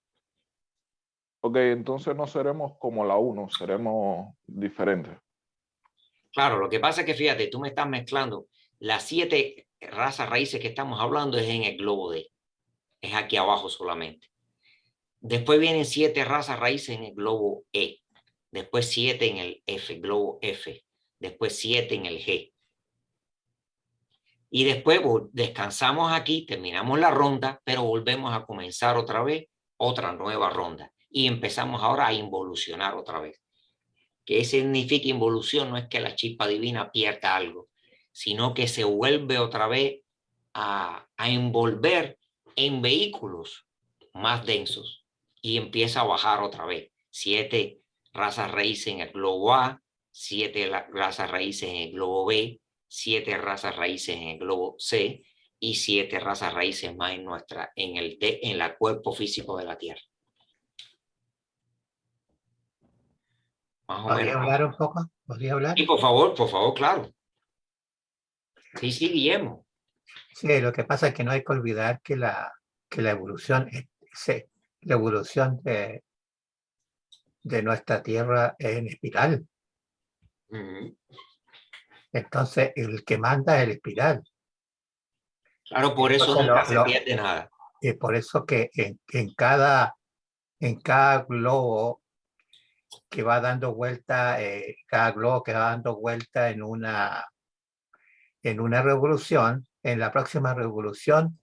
Ok, entonces no seremos como la 1, seremos diferentes. Claro, lo que pasa es que fíjate, tú me estás mezclando. Las 7 razas raíces que estamos hablando es en el globo D. Es aquí abajo solamente. Después vienen 7 razas raíces en el globo E. Después 7 en el F, globo F. Después 7 en el G. Y después descansamos aquí, terminamos la ronda, pero volvemos a comenzar otra vez otra nueva ronda. Y empezamos ahora a involucionar otra vez. ¿Qué significa involución? No es que la chispa divina pierda algo, sino que se vuelve otra vez a envolver en vehículos más densos y empieza a bajar otra vez. 7 razas raíces en el globo A, 7 razas raíces en el globo B, 7 razas raíces en el globo C y 7 razas raíces más en el D, en el cuerpo físico de la Tierra. Más o ¿Podría menos. hablar un poco? ¿Podría hablar? Y por favor, claro. Sí, Guillermo. Sí, lo que pasa es que no hay que olvidar que la evolución, la evolución de nuestra Tierra es en espiral. Entonces, el que manda es el espiral. Claro, por eso Entonces, nunca se pierde nada. Y por eso que en cada globo que va dando vuelta, cada globo que va dando vuelta en una revolución, en la próxima revolución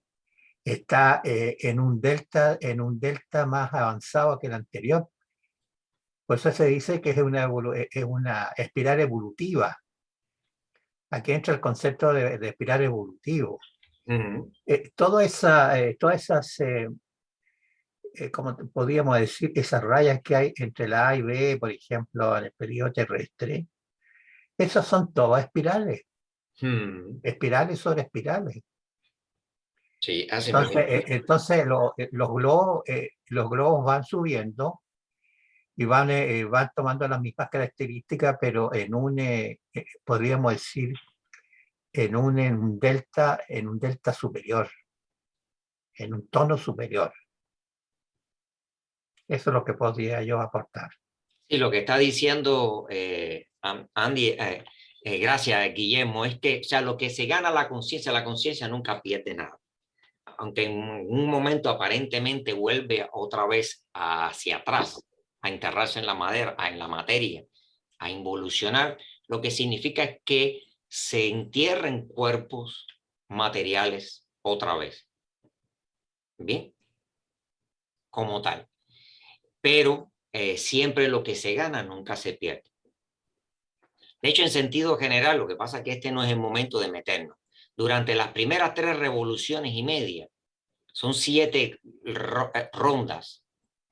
está en un delta más avanzado que el anterior. Por eso se dice que es una espiral evolutiva. Aquí entra el concepto de espiral evolutivo. Todas esas, como podríamos decir, esas rayas que hay entre la A y B, por ejemplo, en el periodo terrestre, esas son todas espirales. Espirales sobre espirales. Sí, así entonces los globos van subiendo y van tomando las mismas características, pero podríamos decir, en un delta superior, en un tono superior. Eso es lo que podría yo aportar. Sí, lo que está diciendo Andy, gracias Guillermo, es que, o sea, lo que se gana la conciencia nunca pierde nada. Aunque en un momento aparentemente vuelve otra vez hacia atrás, a enterrarse en la materia, a involucionar, lo que significa es que se entierra en cuerpos materiales otra vez. Bien, como tal. Pero siempre lo que se gana nunca se pierde. De hecho, en sentido general, lo que pasa es que este no es el momento de meternos. Durante las primeras 3 revoluciones y media, Son 7 rondas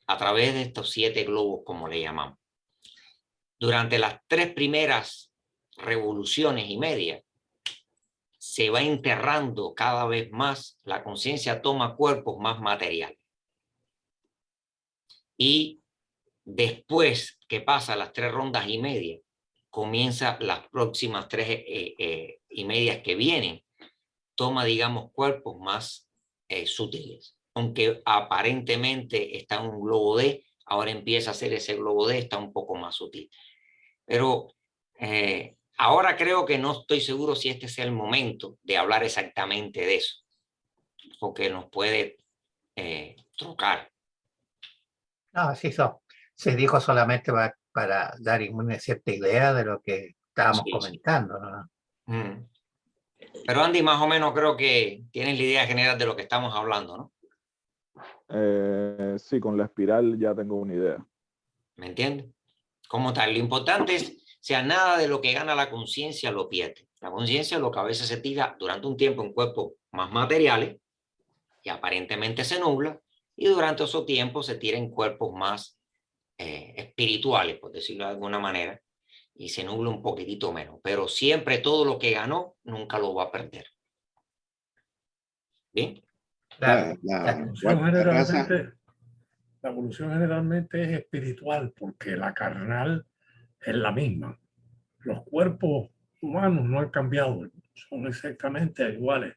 a través de estos 7 globos, como le llamamos. Durante las 3 primeras revoluciones y media, se va enterrando cada vez más, la conciencia toma cuerpos más materiales. Y después que pasa las 3 rondas y media, comienza las próximas 3 y medias que vienen, toma, digamos, cuerpos más sutiles. Aunque aparentemente está en un globo D, ahora empieza a ser ese globo D, está un poco más sutil. Pero ahora creo que no estoy seguro si este sea el momento de hablar exactamente de eso, porque nos puede trocar. No, sí, se dijo solamente para dar una cierta idea de lo que estábamos Sí, comentando, ¿no? Pero Andy, más o menos creo que tienes la idea general de lo que estamos hablando, ¿no? Sí, con la espiral ya tengo una idea. ¿Me entiendes? Como tal, lo importante es, sea, nada de lo que gana la conciencia lo pierde. La conciencia es lo que a veces se tira durante un tiempo en cuerpos más materiales y aparentemente se nubla, y durante ese tiempo se tira en cuerpos más espirituales, por decirlo de alguna manera, y se nubla un poquitito menos. Pero siempre todo lo que ganó nunca lo va a perder. ¿Bien? Claro, La evolución generalmente es espiritual, porque la carnal es la misma. Los cuerpos humanos no han cambiado, son exactamente iguales.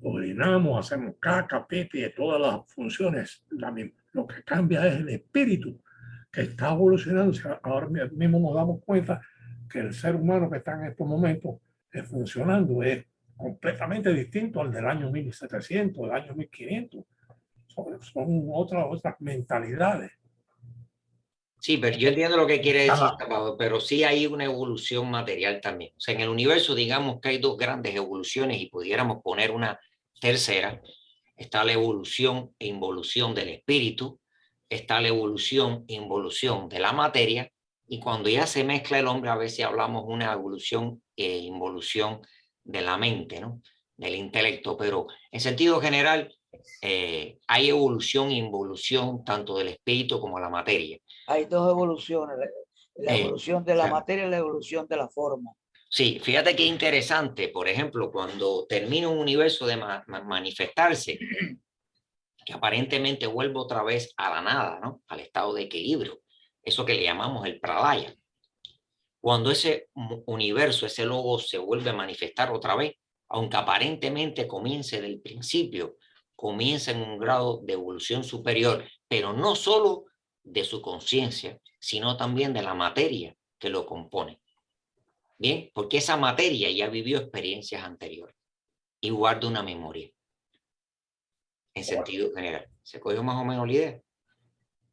Orinamos, hacemos caca, pipi, todas las funciones la misma. Lo que cambia es el espíritu que está evolucionando. Ahora mismo nos damos cuenta que el ser humano que está en estos momentos funcionando es completamente distinto al del año 1700, del año 1500. Son otras mentalidades. Sí, pero yo entiendo lo que quiere decir, Ah. Salvador, pero sí hay una evolución material también. O sea, en el universo, digamos que hay 2 grandes evoluciones y pudiéramos poner una tercera. Está la evolución e involución del espíritu, está la evolución e involución de la materia, y cuando ya se mezcla el hombre, a veces hablamos una evolución e involución de la mente, ¿no? Del intelecto, pero en sentido general hay evolución e involución tanto del espíritu como de la materia. Hay 2 evoluciones, la evolución de la materia y la evolución de la forma. Sí, fíjate qué interesante, por ejemplo, cuando termina un universo de manifestarse, que aparentemente vuelve otra vez a la nada, ¿no? Al estado de equilibrio, eso que le llamamos el pralaya. Cuando ese universo, ese logo se vuelve a manifestar otra vez, aunque aparentemente comience del principio, comienza en un grado de evolución superior, pero no solo de su conciencia, sino también de la materia que lo compone. Bien, porque esa materia ya vivió experiencias anteriores y guarda una memoria. En sentido general. ¿Se cogió más o menos la idea?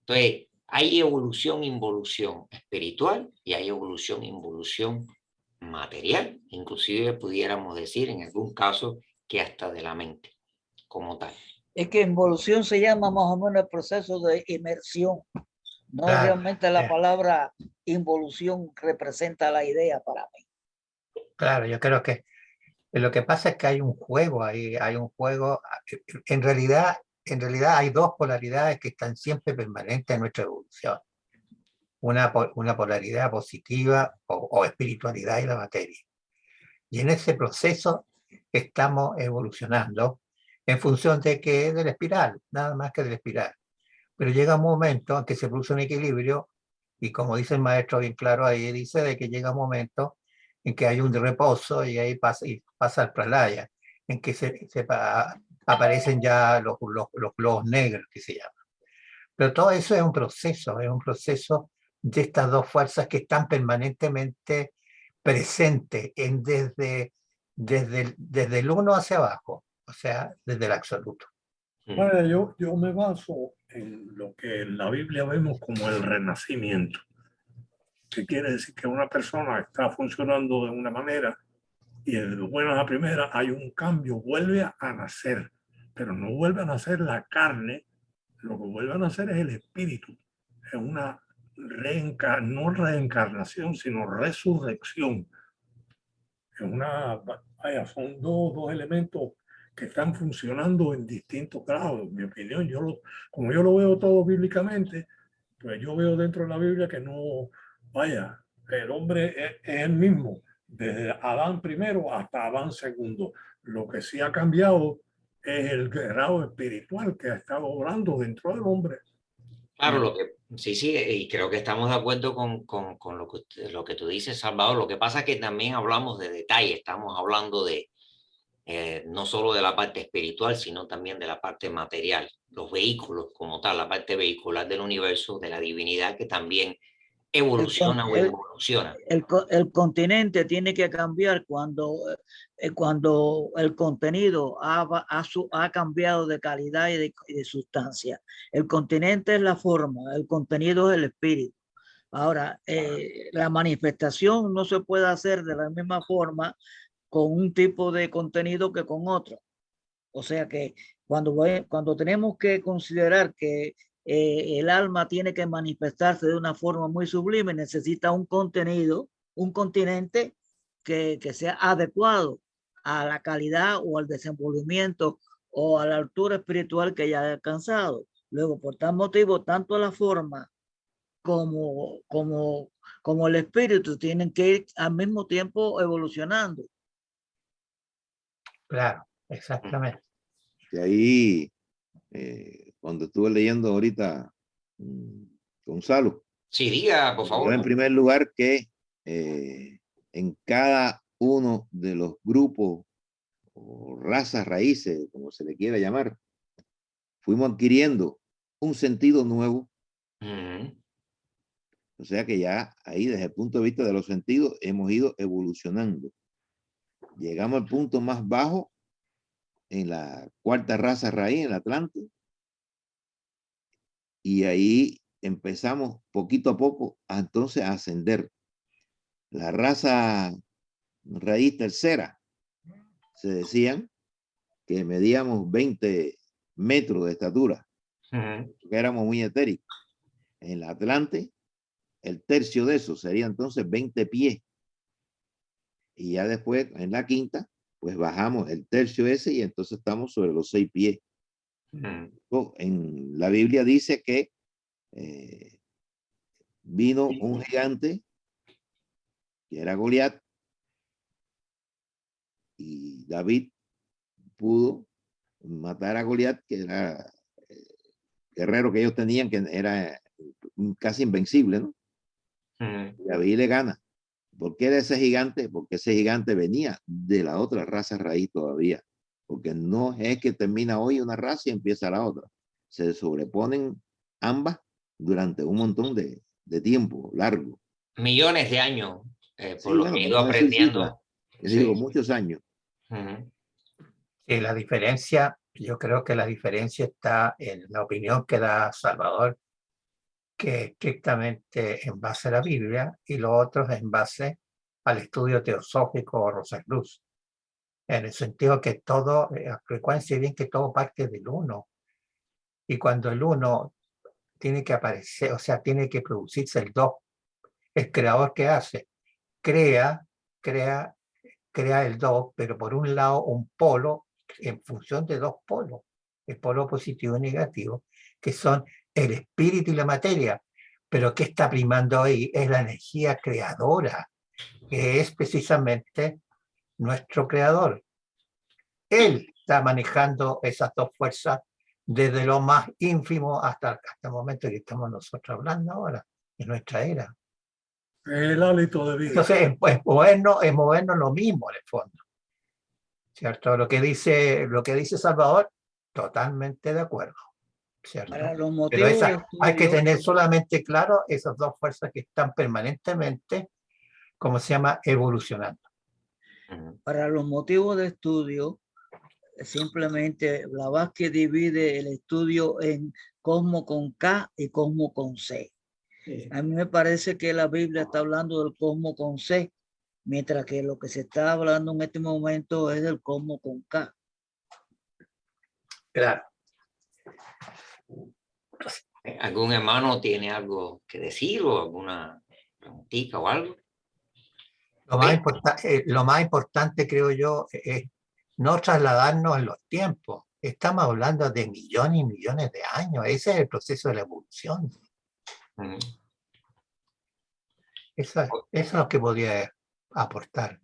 Entonces, hay evolución, involución espiritual y hay evolución, involución material. Inclusive pudiéramos decir en algún caso que hasta de la mente como tal. Es que involución se llama más o menos el proceso de inmersión. No Claro, realmente la palabra involución representa la idea para mí. claro, yo creo que lo que pasa es que hay un juego ahí, en realidad hay 2 polaridades que están siempre permanentes en nuestra evolución. Una polaridad positiva o espiritualidad y la materia. Y en ese proceso estamos evolucionando en función de que de la espiral, nada más que de la espiral. Pero llega un momento en que se produce un equilibrio, y como dice el maestro bien claro ahí, dice de que llega un momento en que hay un reposo y ahí pasa el pralaya, en que aparecen ya los globos negros que se llaman. Pero todo eso es un proceso de estas 2 fuerzas que están permanentemente presentes desde el uno hacia abajo, o sea, desde el absoluto. Bueno, yo me baso en lo que en la Biblia vemos como el renacimiento, que quiere decir que una persona está funcionando de una manera y de buena a primera hay un cambio, vuelve a nacer, pero no vuelve a nacer la carne, lo que vuelve a nacer es el espíritu, es una no reencarnación, sino resurrección. Es una, vaya, son dos elementos que están funcionando en distintos grados. En mi opinión, como yo lo veo todo bíblicamente, pues yo veo dentro de la Biblia que no, vaya, el hombre es el mismo, desde Adán primero hasta Adán segundo. Lo que sí ha cambiado es el grado espiritual que ha estado obrando dentro del hombre. Claro, sí, y creo que estamos de acuerdo con lo que tú dices, Salvador. Lo que pasa es que también hablamos de detalle, estamos hablando de no solo de la parte espiritual, sino también de la parte material, los vehículos como tal, la parte vehicular del universo, de la divinidad que también evoluciona o involuciona. El continente tiene que cambiar cuando el contenido ha cambiado de calidad y de sustancia. El continente es la forma, el contenido es el espíritu. Ahora, la manifestación no se puede hacer de la misma forma con un tipo de contenido que con otro. O sea que cuando tenemos que considerar que el alma tiene que manifestarse de una forma muy sublime, necesita un contenido, un continente que sea adecuado a la calidad o al desenvolvimiento o a la altura espiritual que haya alcanzado. Luego, por tal motivo, tanto la forma como el espíritu tienen que ir al mismo tiempo evolucionando. Claro, exactamente. Y ahí, cuando estuve leyendo ahorita, Gonzalo, Sí, diga, por favor. en primer lugar que en cada uno de los grupos o razas raíces, como se le quiera llamar, fuimos adquiriendo un sentido nuevo. O sea que ya ahí, desde el punto de vista de los sentidos, hemos ido evolucionando. Llegamos al punto más bajo en la cuarta raza raíz, en el Atlante, y ahí empezamos poquito a poco entonces a ascender. La raza raíz tercera, se decían que medíamos 20 metros de estatura, que éramos muy etéricos. En el Atlante, el tercio de eso sería entonces 20 pies. Y ya después, en la quinta, pues bajamos el tercio ese y entonces estamos sobre los 6 pies. En la Biblia dice que vino un gigante que era Goliat y David pudo matar a Goliat, que era el guerrero que ellos tenían, que era casi invencible, ¿no? Y David le gana. ¿Por qué era ese gigante? Porque ese gigante venía de la otra raza raíz todavía. Porque no es que termina hoy una raza y empieza la otra. Se sobreponen ambas durante un montón de tiempo largo. Millones de años, por Sí, lo bueno, que he ido aprendiendo. Yo digo, muchos años. Sí, la diferencia, yo creo que la diferencia está en la opinión que da Salvador, que estrictamente en base a la Biblia, y lo otro es en base al estudio teosófico Rosacruz, en el sentido que todo, frecuencia bien que todo parte del uno, y cuando el uno tiene que aparecer, o sea, tiene que producirse el dos, el creador que hace, crea el dos, pero por un lado un polo en función de dos polos, el polo positivo y negativo, que son el espíritu y la materia. Pero ¿qué está primando ahí? Es la energía creadora, que es precisamente nuestro creador. Él está manejando esas dos fuerzas desde lo más ínfimo hasta el momento que estamos nosotros hablando ahora, en nuestra era. El hálito de vida. Entonces, es movernos lo mismo en el fondo. ¿Cierto? Lo que dice Salvador, totalmente de acuerdo. ¿Cierto? Para los Pero motivos hay que tener solamente claro esas dos fuerzas que están permanentemente, como se llama, evolucionando. Para los motivos de estudio, simplemente Blavatsky divide el estudio en cosmo con K y cosmo con C. A mí me parece que la Biblia está hablando del cosmo con C, mientras que lo que se está hablando en este momento es del cosmo con K. Claro. ¿Algún hermano tiene algo que decir o alguna preguntita o algo? Lo más importante, creo yo, es no trasladarnos en los tiempos. Estamos hablando de millones y millones de años. Ese es el proceso de la evolución. Ujú. Eso es lo que podría aportar.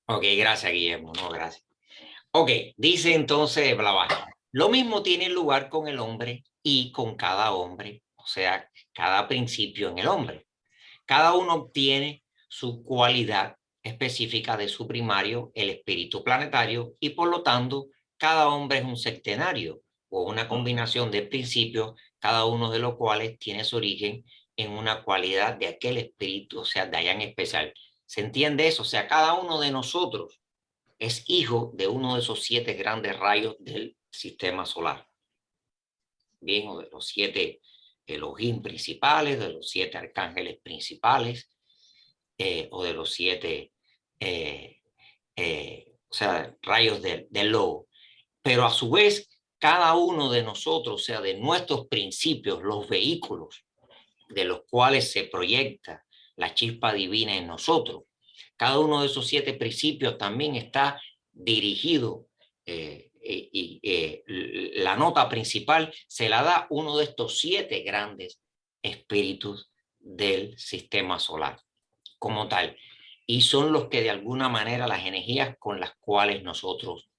Ok, gracias, Guillermo. No, gracias. Ok, dice entonces Blavatsky, lo mismo tiene lugar con el hombre y con cada hombre, o sea, cada principio en el hombre. Cada uno obtiene su cualidad específica de su primario, el espíritu planetario, y por lo tanto, cada hombre es un septenario o una combinación de principios, cada uno de los cuales tiene su origen en una cualidad de aquel espíritu, o sea, de allá en especial. ¿Se entiende eso? O sea, cada uno de nosotros es hijo de uno de esos 7 grandes rayos del sistema solar. Bien, o de los 7 Elohim principales, de los 7 arcángeles principales, o de los 7 o sea, rayos del lobo. Pero a su vez, cada uno de nosotros, o sea, de nuestros principios, los vehículos de los cuales se proyecta la chispa divina en nosotros, cada uno de esos 7 principios también está dirigido la nota principal se la da uno de estos 7 grandes espíritus del sistema solar como tal. Y son los que de alguna manera las energías con las cuales nosotros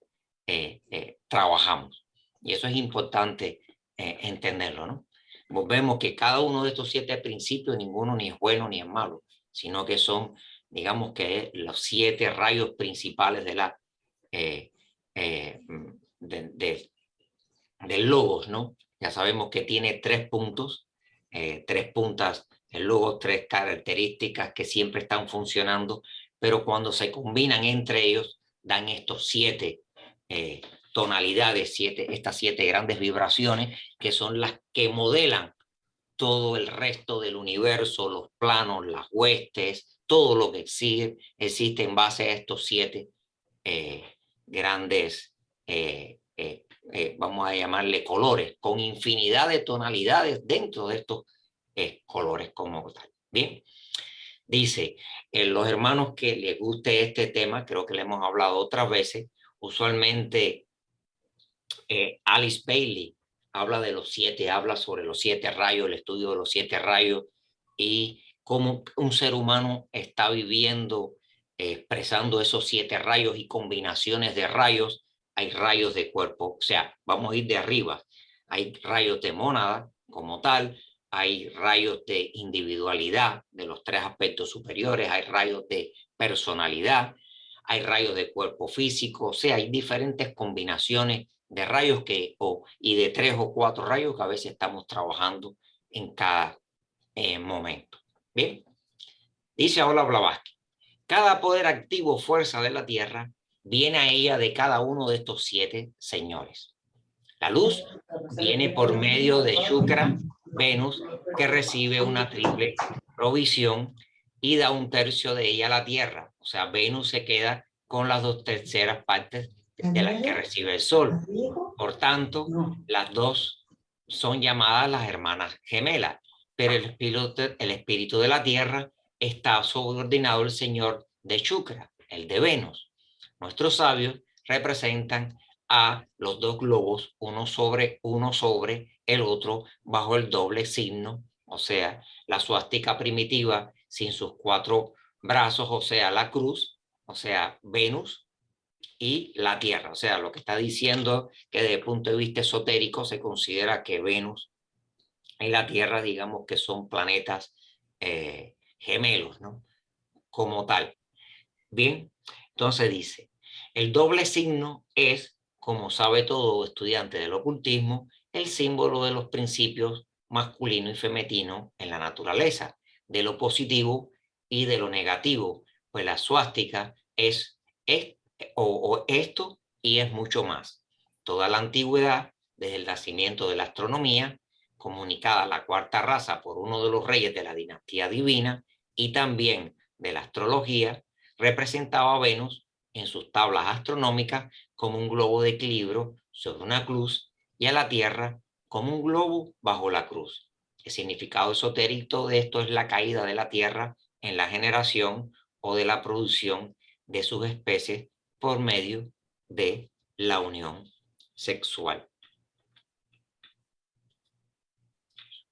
trabajamos. Y eso es importante entenderlo, ¿no? Vemos que cada uno de estos 7 principios, ninguno ni es bueno ni es malo, sino que son, digamos que los 7 rayos principales de la del logos, ¿no? Ya sabemos que tiene 3 puntos, 3 puntas, el logos, 3 características que siempre están funcionando, pero cuando se combinan entre ellos, dan estos 7 tonalidades, estas 7 grandes vibraciones, que son las que modelan todo el resto del universo, los planos, las huestes, todo lo que existe en base a estos 7 grandes, vamos a llamarle colores, con infinidad de tonalidades dentro de estos colores como tal. Bien, dice, los hermanos que les guste este tema, creo que le hemos hablado otras veces, usualmente Alice Bailey habla de los 7, habla sobre los 7 rayos, el estudio de los 7 rayos y cómo un ser humano está viviendo, expresando esos 7 rayos y combinaciones de rayos. Hay rayos de cuerpo, o sea, vamos a ir de arriba. Hay rayos de mónada como tal, hay rayos de individualidad de los 3 aspectos superiores, hay rayos de personalidad, hay rayos de cuerpo físico, o sea, hay diferentes combinaciones de rayos y de 3 o 4 rayos que a veces estamos trabajando en cada momento. Bien, dice ahora Blavatsky, cada poder activo fuerza de la Tierra viene a ella de cada uno de estos 7 señores. La luz viene por medio de Shukra, Venus, que recibe una triple provisión y da 1/3 de ella a la Tierra. O sea, Venus se queda con las 2/3 partes de las que recibe el Sol. Por tanto, las dos son llamadas las hermanas gemelas, pero el espíritu de la Tierra está subordinado al señor de Shukra, el de Venus. Nuestros sabios representan a los 2 globos, uno sobre el otro, bajo el doble signo, o sea, la suástica primitiva sin sus 4 brazos, o sea, la cruz, o sea, Venus, y la Tierra. O sea, lo que está diciendo que desde el punto de vista esotérico se considera que Venus y la Tierra, digamos que son planetas gemelos, ¿no? Como tal. Bien, entonces dice, el doble signo es, como sabe todo estudiante del ocultismo, el símbolo de los principios masculino y femenino en la naturaleza, de lo positivo y de lo negativo, pues la suástica es esto y es mucho más. Toda la antigüedad, desde el nacimiento de la astronomía, comunicada a la 4ª raza por uno de los reyes de la dinastía divina y también de la astrología, representaba a Venus en sus tablas astronómicas como un globo de equilibrio sobre una cruz y a la Tierra como un globo bajo la cruz. El significado esotérico de esto es la caída de la Tierra en la generación o de la producción de sus especies por medio de la unión sexual.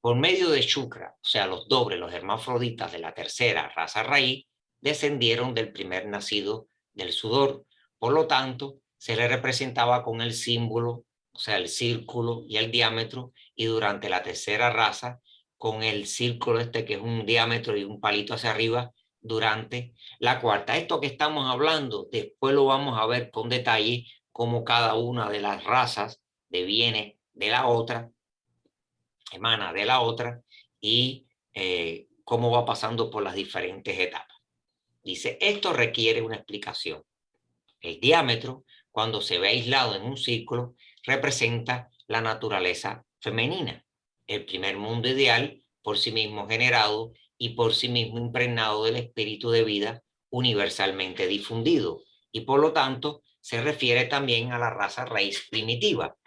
Por medio de Shukra, o sea, los dobles, los hermafroditas de la tercera raza raíz, descendieron del primer nacido del sudor. Por lo tanto, se le representaba con el símbolo, o sea, el círculo y el diámetro, y durante la tercera raza, con el círculo este que es un diámetro y un palito hacia arriba, durante la cuarta. Esto que estamos hablando, después lo vamos a ver con detalle, cómo cada una de las razas deviene de la otra, emana de la otra, y cómo va pasando por las diferentes etapas. Dice, esto requiere una explicación. El diámetro, cuando se ve aislado en un círculo, representa la naturaleza femenina, el primer mundo ideal por sí mismo generado y por sí mismo impregnado del espíritu de vida universalmente difundido, y por lo tanto se refiere también a la raza raíz primitiva.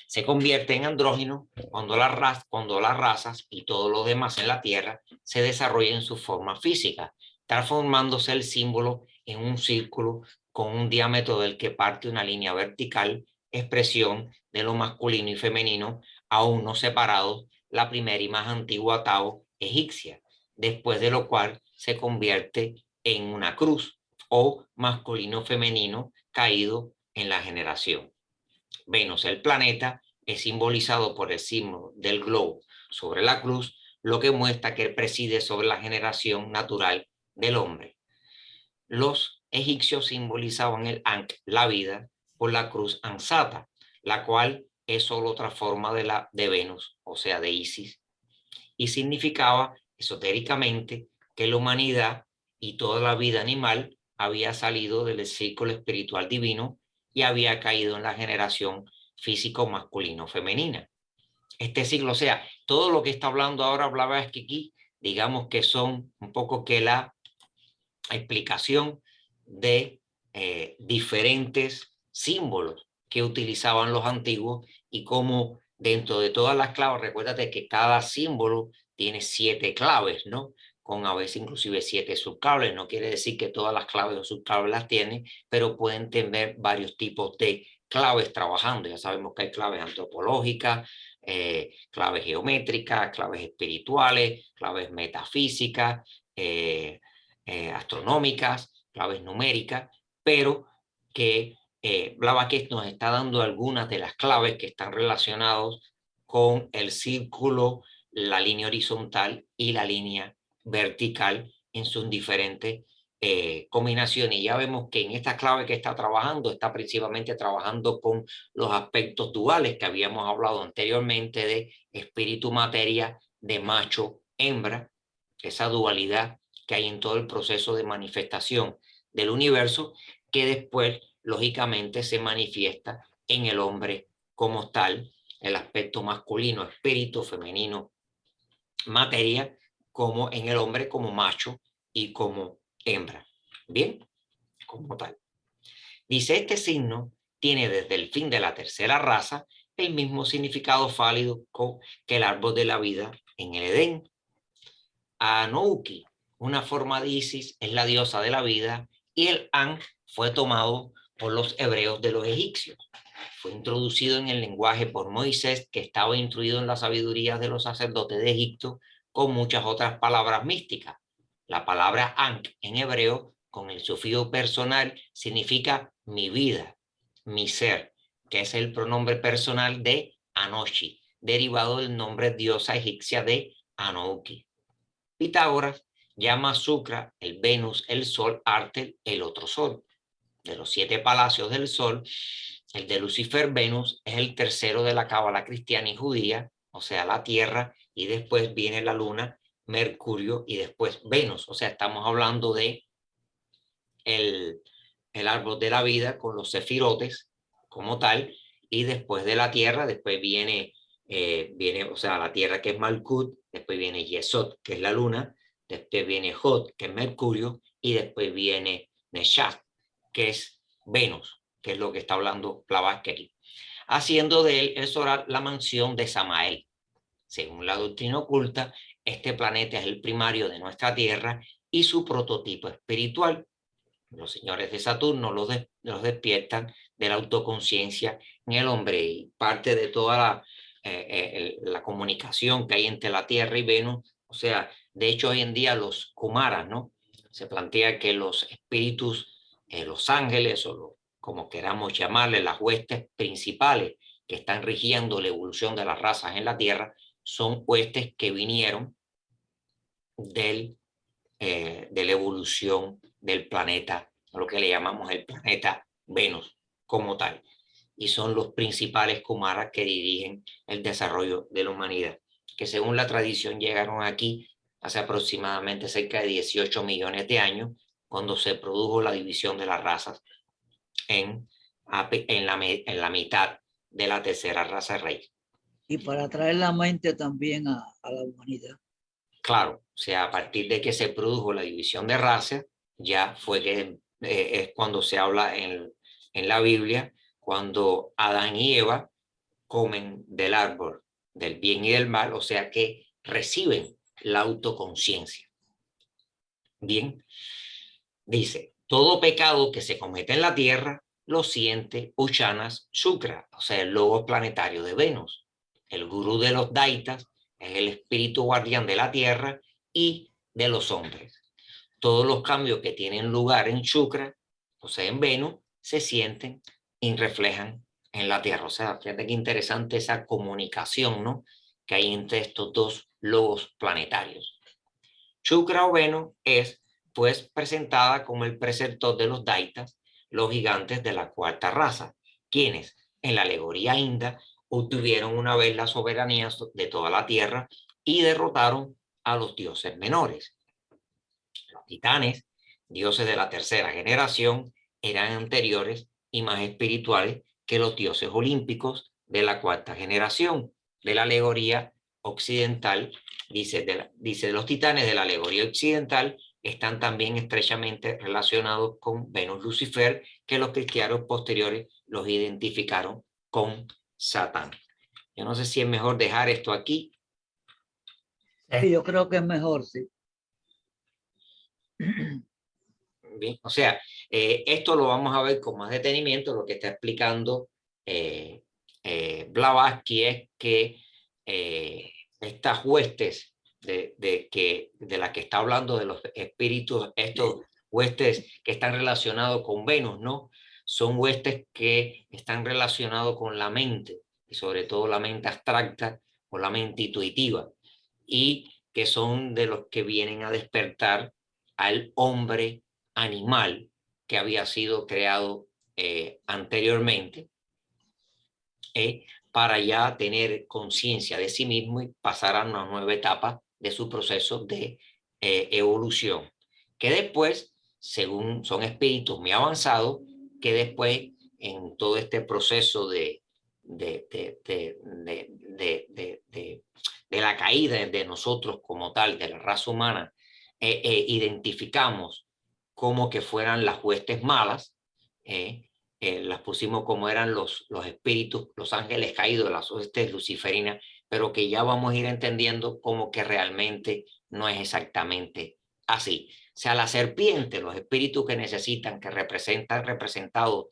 Se convierte en andrógino cuando las razas y todo lo demás en la Tierra se desarrollan en su forma física, transformándose el símbolo en un círculo con un diámetro del que parte una línea vertical, expresión de lo masculino y femenino, aún no separados, la primera y más antigua Tao egipcia, después de lo cual se convierte en una cruz o masculino-femenino caído en la generación. Venus, el planeta, es simbolizado por el símbolo del globo sobre la cruz, lo que muestra que él preside sobre la generación natural del hombre. Los egipcios simbolizaban el Ankh, la vida, por la cruz Ansata, la cual es solo otra forma de Venus, o sea, de Isis, y significaba esotéricamente que la humanidad y toda la vida animal había salido del círculo espiritual divino y había caído en la generación físico masculino-femenina. Este siglo, o sea, todo lo que está hablando ahora Blavatsky, digamos que son un poco que la explicación de diferentes símbolos que utilizaban los antiguos y cómo dentro de todas las claves, recuérdate que cada símbolo tiene 7 claves, ¿no? Con a veces inclusive 7 subclaves. No quiere decir que todas las claves o subclaves las tienen, pero pueden tener varios tipos de claves trabajando. Ya sabemos que hay claves antropológicas, claves geométricas, claves espirituales, claves metafísicas, astronómicas, claves numéricas, pero que Blavatsky nos está dando algunas de las claves que están relacionadas con el círculo, la línea horizontal y la línea vertical en sus diferentes combinaciones. Y ya vemos que en esta clave que está trabajando, está principalmente trabajando con los aspectos duales que habíamos hablado anteriormente de espíritu-materia, de macho-hembra, esa dualidad que hay en todo el proceso de manifestación del universo, que después, lógicamente, se manifiesta en el hombre como tal, el aspecto masculino, espíritu, femenino, materia, como en el hombre como macho y como hembra. Bien, como tal. Dice, este signo tiene desde el fin de la tercera raza el mismo significado fálido que el árbol de la vida en el Edén. Anouki, una forma de Isis, es la diosa de la vida, y el An fue tomado por los hebreos de los egipcios. Fue introducido en el lenguaje por Moisés, que estaba instruido en la sabiduría de los sacerdotes de Egipto, con muchas otras palabras místicas. La palabra Ankh en hebreo, con el sufijo personal, significa mi vida, mi ser, que es el pronombre personal de Anoshi, derivado del nombre diosa egipcia de Anouki. Pitágoras llama a Shukra, el Venus, el Sol, Arte, el otro Sol. De los 7 palacios del Sol, el de Lucifer, Venus, es el tercero de la cábala cristiana y judía, o sea, la Tierra, y después viene la Luna, Mercurio y después Venus. O sea, estamos hablando de el árbol de la vida con los sefirotes como tal, y después de la Tierra, después viene, o sea, la Tierra que es Malkut, después viene Yesod, que es la Luna, después viene Hod, que es Mercurio, y después viene Neshat, que es Venus, que es lo que está hablando Blavatsky aquí, haciendo de él el solar la mansión de Samael. Según la doctrina oculta, este planeta es el primario de nuestra Tierra y su prototipo espiritual. Los señores de Saturno los despiertan de la autoconciencia en el hombre, y parte de toda la comunicación que hay entre la Tierra y Venus. O sea, de hecho hoy en día los Kumaras, ¿no? Se plantea que los espíritus, los ángeles, o como queramos llamarle, las huestes principales que están rigiendo la evolución de las razas en la Tierra, son huestes que vinieron de la evolución del planeta, lo que le llamamos el planeta Venus como tal, y son los principales Kumaras que dirigen el desarrollo de la humanidad, que según la tradición llegaron aquí hace aproximadamente cerca de 18 millones de años, cuando se produjo la división de las razas en la mitad de la tercera raza raíz. Y para traer la mente también a la humanidad. Claro, o sea, a partir de que se produjo la división de razas, ya fue que es cuando se habla en la Biblia, cuando Adán y Eva comen del árbol del bien y del mal, o sea que reciben la autoconciencia. Bien, dice, todo pecado que se comete en la tierra lo siente Uchanas Shukra, o sea, el logo planetario de Venus. El gurú de los Daitas es el espíritu guardián de la tierra y de los hombres. Todos los cambios que tienen lugar en Shukra, o sea, en Venus, se sienten y reflejan en la tierra. O sea, fíjate qué interesante esa comunicación, ¿no?, que hay entre estos dos logos planetarios. Shukra o Venus es, pues, presentada como el preceptor de los Daitas, los gigantes de la cuarta raza, quienes, en la alegoría india, obtuvieron una vez la soberanía de toda la tierra y derrotaron a los dioses menores. Los titanes, dioses de la tercera generación, eran anteriores y más espirituales que los dioses olímpicos de la cuarta generación. De la alegoría occidental, dice los titanes de la alegoría occidental están también estrechamente relacionados con Venus Lucifer, que los cristianos posteriores los identificaron con Satán. Yo no sé si es mejor dejar esto aquí. Sí, yo creo que es mejor, sí. Bien, o sea, esto lo vamos a ver con más detenimiento. Lo que está explicando Blavatsky es que estas huestes de las que está hablando, de los espíritus, estos huestes que están relacionados con Venus, ¿no?, son huestes que están relacionados con la mente, y sobre todo la mente abstracta o la mente intuitiva, y que son de los que vienen a despertar al hombre animal que había sido creado anteriormente, para ya tener conciencia de sí mismo y pasar a una nueva etapa de su proceso de evolución, que después, según son espíritus muy avanzados, que después en todo este proceso de la caída de nosotros como tal, de la raza humana, identificamos como que fueran las huestes malas, las pusimos como eran los espíritus, los ángeles caídos, las huestes luciferinas, pero que ya vamos a ir entendiendo como que realmente no es exactamente así. O sea, la serpiente, los espíritus que necesitan, que están representados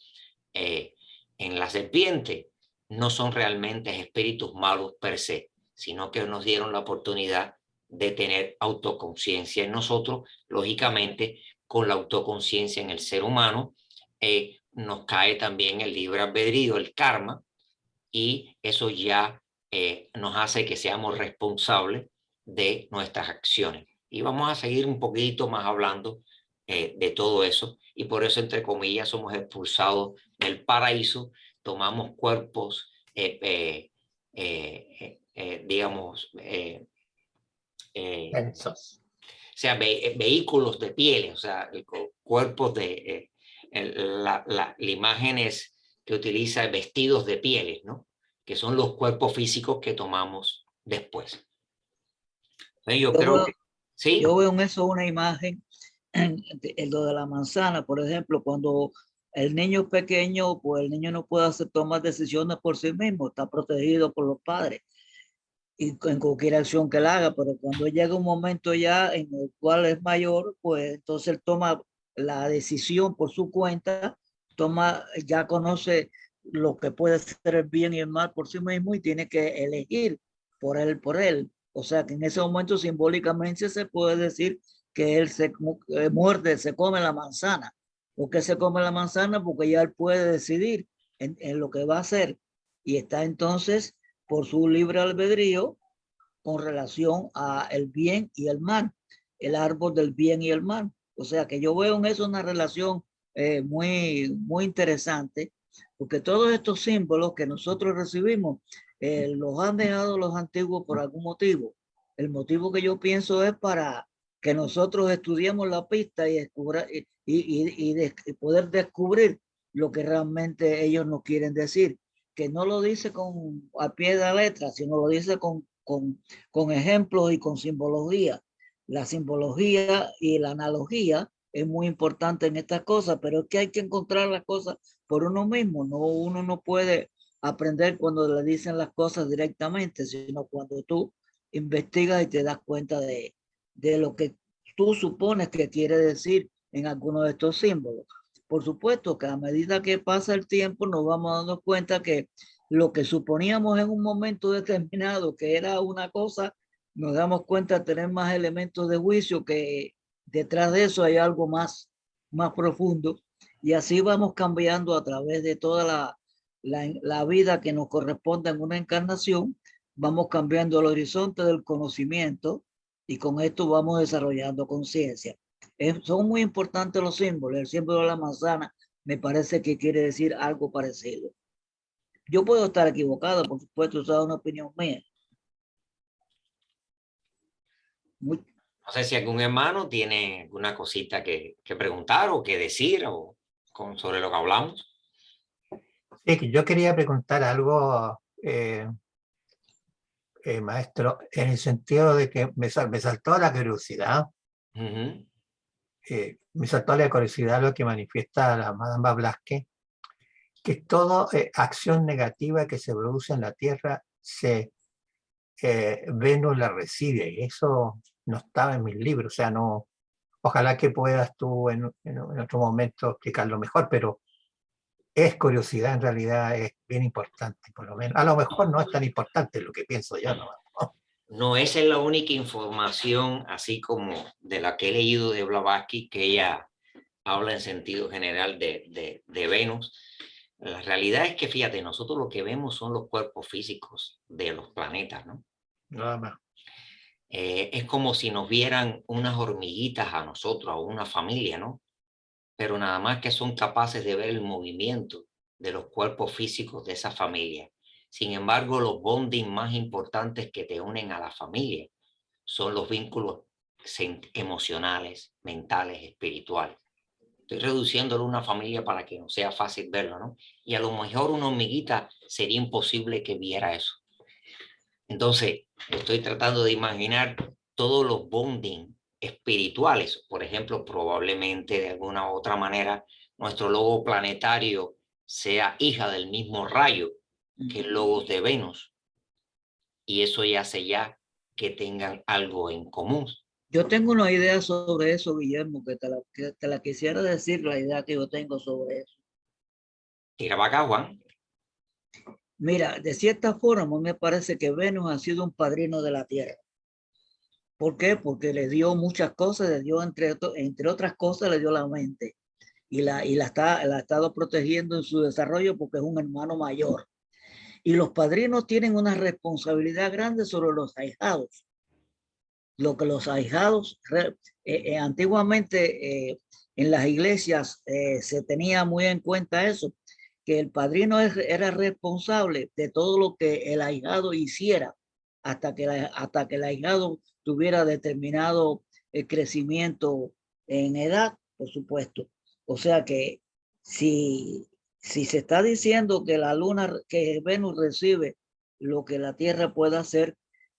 en la serpiente, no son realmente espíritus malos per se, sino que nos dieron la oportunidad de tener autoconciencia en nosotros. Lógicamente, con la autoconciencia en el ser humano, nos cae también el libre albedrío, el karma, y eso ya nos hace que seamos responsables de nuestras acciones. Y vamos a seguir un poquito más hablando de todo eso, y por eso, entre comillas, somos expulsados del paraíso, tomamos cuerpos, digamos, Densos. o sea, vehículos de pieles, o sea, cuerpos de... la imagen es que utiliza vestidos de pieles, ¿no?, que son los cuerpos físicos que tomamos después. Yo creo que... ¿sí? Yo veo en eso una imagen, en lo de la manzana, por ejemplo, cuando el niño es pequeño, pues el niño no puede tomar decisiones por sí mismo, está protegido por los padres y en cualquier acción que él haga, pero cuando llega un momento ya en el cual es mayor, pues entonces él toma la decisión por su cuenta, ya conoce lo que puede ser el bien y el mal por sí mismo y tiene que elegir por él. O sea que en ese momento simbólicamente se puede decir que él se muerde, se come la manzana. ¿Por qué se come la manzana? Porque ya él puede decidir en lo que va a hacer y está entonces por su libre albedrío con relación a el bien y el mal, el árbol del bien y el mal. O sea que yo veo en eso una relación muy interesante, porque todos estos símbolos que nosotros recibimos los han dejado los antiguos por algún motivo. El motivo que yo pienso es para que nosotros estudiemos la pista y poder descubrir lo que realmente ellos nos quieren decir, que no lo dice a pie de la letra, sino lo dice con ejemplos y con simbología. La simbología y la analogía es muy importante en estas cosas, pero es que hay que encontrar las cosas por uno mismo. Uno no puede aprender cuando le dicen las cosas directamente, sino cuando tú investigas y te das cuenta de lo que tú supones que quiere decir en alguno de estos símbolos. Por supuesto que a medida que pasa el tiempo nos vamos dando cuenta que lo que suponíamos en un momento determinado que era una cosa, nos damos cuenta de tener más elementos de juicio, que detrás de eso hay algo más profundo, y así vamos cambiando a través de toda la vida que nos corresponde en una encarnación. Vamos cambiando el horizonte del conocimiento y con esto vamos desarrollando conciencia. Son muy importantes los símbolos. El símbolo de la manzana me parece que quiere decir algo parecido. Yo puedo estar equivocado, por supuesto, esa es una opinión mía. No sé si algún hermano tiene alguna cosita que preguntar o que decir sobre lo que hablamos. Sí, yo quería preguntar algo, maestro, en el sentido de que me saltó la curiosidad. Uh-huh. Me saltó la curiosidad lo que manifiesta la Madame Blavatsky, que toda acción negativa que se produce en la Tierra, Venus la recibe, y eso no estaba en mis libros. O sea, no, ojalá que puedas tú en otro momento explicarlo mejor, pero es curiosidad, en realidad es bien importante, por lo menos. A lo mejor no es tan importante lo que pienso yo, ¿no? No, esa es la única información, así como de la que he leído de Blavatsky, que ella habla en sentido general de Venus. La realidad es que, fíjate, nosotros lo que vemos son los cuerpos físicos de los planetas, ¿no? Nada más. Es como si nos vieran unas hormiguitas a nosotros, a una familia, ¿no? Pero nada más que son capaces de ver el movimiento de los cuerpos físicos de esa familia. Sin embargo, los bonding más importantes que te unen a la familia son los vínculos emocionales, mentales, espirituales. Estoy reduciéndolo a una familia para que no sea fácil verlo, ¿no? Y a lo mejor una hormiguita sería imposible que viera eso. Entonces, estoy tratando de imaginar todos los bonding espirituales. Por ejemplo, probablemente de alguna u otra manera nuestro logo planetario sea hija del mismo rayo que el logo de Venus. Y eso ya hace que tengan algo en común. Yo tengo una idea sobre eso, Guillermo, que te la quisiera decir, la idea que yo tengo sobre eso. Tira para acá, Juan. Mira, de cierta forma me parece que Venus ha sido un padrino de la Tierra. ¿Por qué? Porque le dio muchas cosas, le dio entre otras cosas, le dio la mente y la ha estado protegiendo en su desarrollo porque es un hermano mayor. Y los padrinos tienen una responsabilidad grande sobre los ahijados. Lo que los ahijados, antiguamente en las iglesias se tenía muy en cuenta eso, que el padrino era responsable de todo lo que el ahijado hiciera hasta que el ahijado tuviera determinado crecimiento en edad, por supuesto. O sea que si se está diciendo que que Venus recibe lo que la Tierra puede hacer,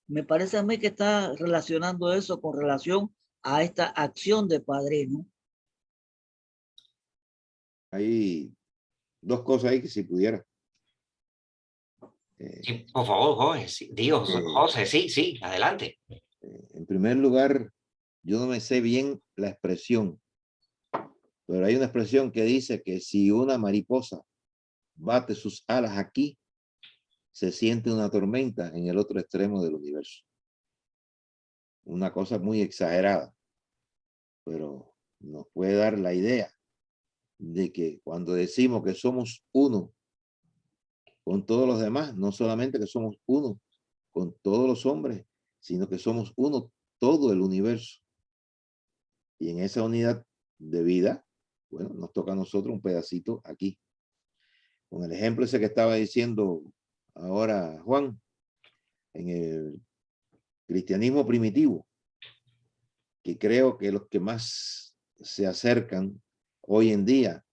me parece a mí que está relacionando eso con relación a esta acción de padrino. Hay dos cosas ahí que si pudiera. Sí, por favor, Jorge. Sí, Dios, José, sí, adelante. En primer lugar, yo no me sé bien la expresión, Pero hay una expresión que dice que si una mariposa bate sus alas aquí, se siente una tormenta en el otro extremo del universo. Una cosa muy exagerada, pero nos puede dar la idea de que cuando decimos que somos uno con todos los demás, no solamente que somos uno con todos los hombres, sino que somos uno todo el universo. Y en esa unidad de vida, bueno, nos toca a nosotros un pedacito aquí. Con el ejemplo ese que estaba diciendo ahora Juan, en el cristianismo primitivo, que creo que los que más se acercan hoy en día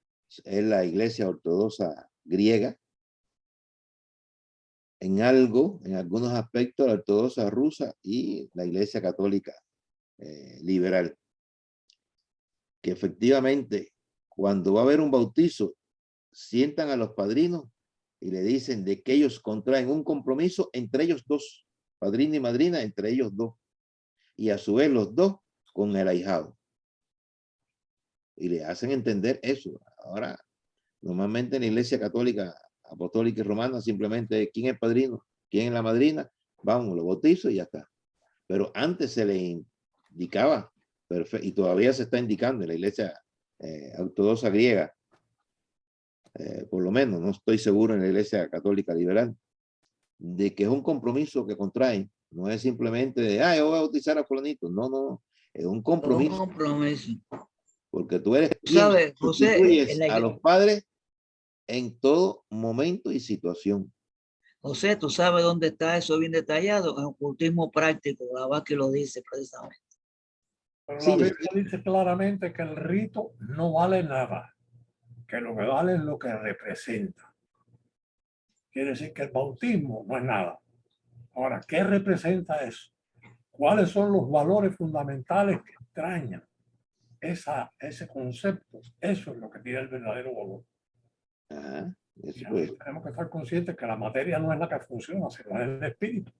es la iglesia ortodoxa griega, en algunos aspectos la ortodoxa rusa y la iglesia católica liberal, que efectivamente cuando va a haber un bautizo sientan a los padrinos y le dicen de que ellos contraen un compromiso entre ellos dos, padrino y madrina entre ellos dos, y a su vez los dos con el ahijado, y le hacen entender eso. Ahora normalmente en la iglesia católica apostólica y romana simplemente quién es padrino, quién es la madrina, vamos, lo bautizo y ya está. Pero antes se le indicaba, y todavía se está indicando en la iglesia ortodoxa griega, por lo menos, no estoy seguro en la iglesia católica liberal, de que es un compromiso que contraen, no es simplemente de, yo voy a bautizar a fulanito, no, es un compromiso. Un compromiso. Porque tú eres quien ¿Sabes, José? sustituyes a los padres en todo momento y situación. José, ¿tú sabes dónde está eso bien detallado? En ocultismo práctico, la verdad que lo dice precisamente. Pero Sí, la Biblia dice claramente que el rito no vale nada, que lo que vale es lo que representa. Quiere decir que el bautismo no es nada. Ahora, ¿qué representa eso? ¿Cuáles son los valores fundamentales que extrañan ese concepto? Eso es lo que tiene el verdadero valor. Ajá, eso Ya, pues, tenemos que estar conscientes que la materia no es la que funciona, sino es el espíritu.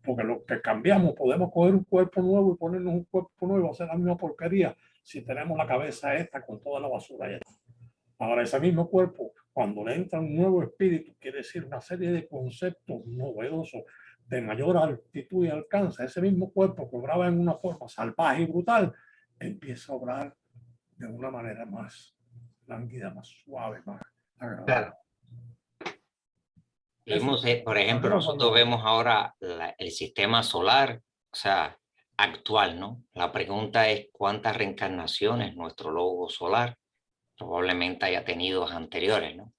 Porque lo que cambiamos, podemos coger un cuerpo nuevo y ponernos un cuerpo nuevo, hacer la misma porquería si tenemos la cabeza esta con toda la basura allá. Ahora, ese mismo cuerpo, cuando le entra un nuevo espíritu, quiere decir una serie de conceptos novedosos de mayor altitud y alcance. Ese mismo cuerpo que obraba en una forma salvaje y brutal, empieza a obrar de una manera más lánguida, más suave, más agradable. Claro. Vemos, por ejemplo, nosotros vemos ahora el sistema solar, o sea, actual, ¿no? La pregunta es cuántas reencarnaciones nuestro logo solar probablemente haya tenido anteriores, ¿no?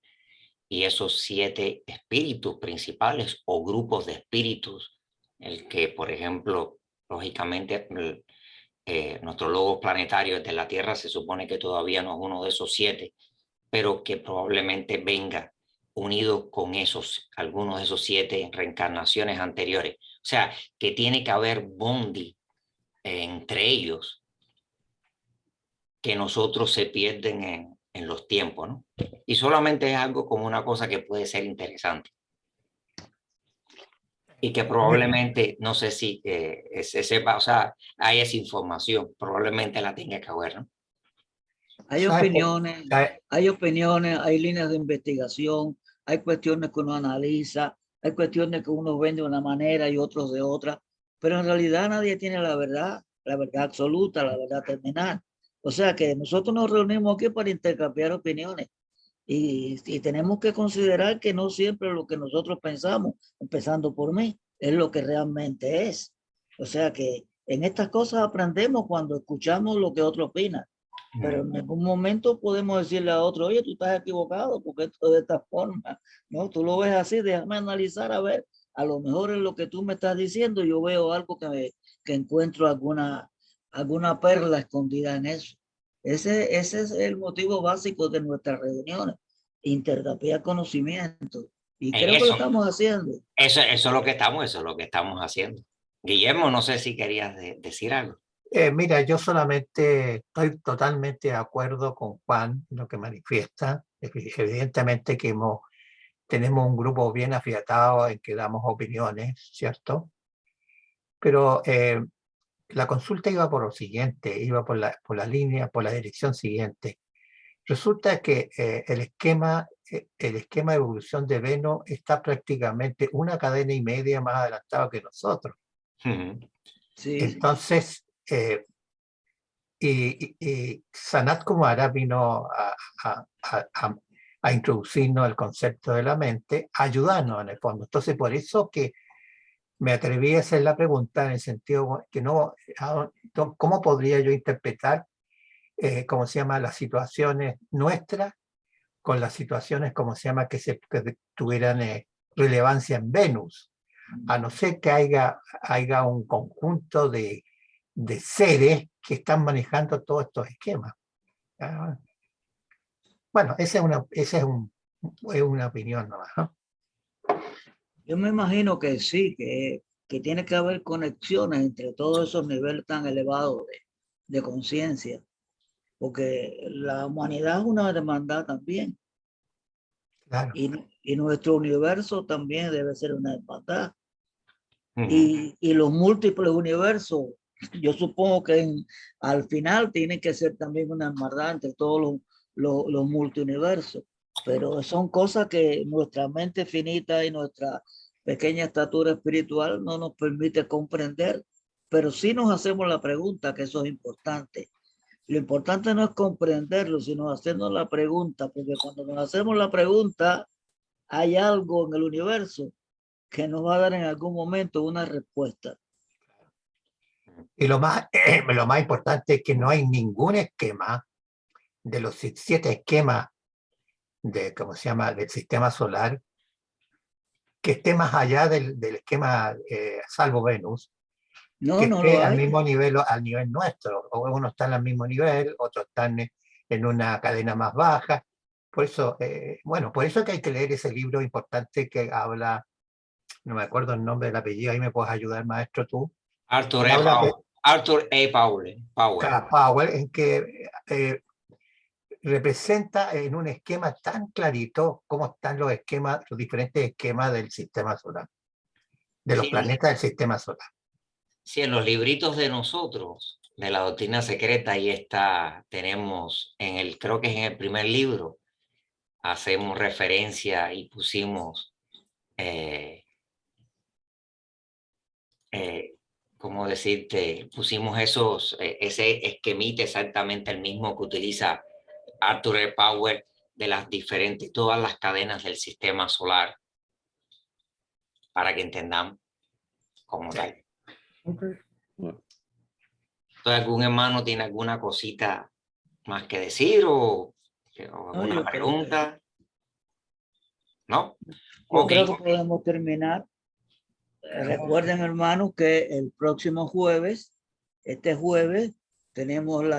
Y esos 7 espíritus principales o grupos de espíritus, el que, por ejemplo, lógicamente, nuestro logo planetario de la Tierra se supone que todavía no es uno de esos 7, pero que probablemente venga unido con algunos de esos 7 reencarnaciones anteriores. O sea, que tiene que haber bondi entre ellos que nosotros se pierden en los tiempos, ¿no? Y solamente es algo como una cosa que puede ser interesante. Y que probablemente, no sé si se sepa, o sea, hay esa información, probablemente la tenga que haber, ¿no? Hay opiniones, hay líneas de investigación, hay cuestiones que uno analiza, hay cuestiones que uno ven de una manera y otros de otra, pero en realidad nadie tiene la verdad absoluta, la verdad terminal. O sea que nosotros nos reunimos aquí para intercambiar opiniones y tenemos que considerar que no siempre lo que nosotros pensamos, empezando por mí, es lo que realmente es. O sea que en estas cosas aprendemos cuando escuchamos lo que otro opina. Pero en ningún momento podemos decirle a otro, oye, tú estás equivocado porque esto de esta forma, no, tú lo ves así, déjame analizar a ver, a lo mejor en lo que tú me estás diciendo yo veo algo que encuentro alguna perla escondida en eso. Ese es el motivo básico de nuestras reuniones, intercambiar conocimientos. Y creo que lo estamos haciendo. Eso es lo que estamos haciendo. Guillermo, no sé si querías decir algo. Mira, yo solamente estoy totalmente de acuerdo con Juan, lo que manifiesta. Evidentemente que tenemos un grupo bien afiatado en que damos opiniones, ¿cierto? Pero la consulta iba por lo siguiente, iba por la línea, por la dirección siguiente. Resulta que el esquema de evolución de Venus está prácticamente una cadena y media más adelantado que nosotros. Ujú. Sí, Entonces, y Sanat Kumara vino a introducirnos el concepto de la mente, ayudarnos en el fondo. Entonces, por eso que me atreví a hacer la pregunta en el sentido que ¿cómo podría yo interpretar, cómo se llama, las situaciones nuestras con las situaciones, como se llama, que tuvieran relevancia en Venus? A no ser que haya un conjunto de seres que están manejando todos estos esquemas. Bueno, esa es una opinión nomás, ¿no? yo me imagino que sí, que tiene que haber conexiones entre todos esos niveles tan elevados de conciencia, porque la humanidad es una hermandad también, Claro. y nuestro universo también debe ser una hermandad. Ujú. Y los múltiples universos, yo supongo que al final tienen que ser también una hermandad entre todos los multiuniversos, pero son cosas que nuestra mente finita y nuestra pequeña estatura espiritual no nos permite comprender, pero sí nos hacemos la pregunta, que eso es importante. Lo importante no es comprenderlo, sino hacernos la pregunta, porque cuando nos hacemos la pregunta, hay algo en el universo que nos va a dar en algún momento una respuesta. Y lo más importante es que no hay ningún esquema de los 7 esquemas ¿cómo se llama?, del sistema solar, que esté más allá del esquema, salvo Venus, No, que no esté lo al hay. mismo nivel nuestro. O uno está al mismo nivel, otros están en una cadena más baja. Por eso, bueno, por eso que hay que leer ese libro importante que habla, no me acuerdo el nombre del apellido, ahí me puedes ayudar, maestro, tú. Arthur Que E. habla Powell. Arthur E. Powell. Powell, en que representa en un esquema tan clarito cómo están los esquemas, los diferentes esquemas del sistema solar, de los Sí, planetas del sistema solar. sí, en los libritos de nosotros, de la doctrina secreta, ahí está, tenemos creo que es en el primer libro, hacemos referencia y pusimos, ¿cómo decirte? Pusimos ese esquemita exactamente el mismo que utiliza Arthur E. Powell de las diferentes, todas las cadenas del sistema solar, para que entendamos como tal. Okay. Entonces, ¿algún hermano tiene alguna cosita más que decir o alguna yo pregunta? ¿No? Yo Ok. creo que podemos terminar. Recuerden, hermanos, que el próximo jueves, este jueves, tenemos la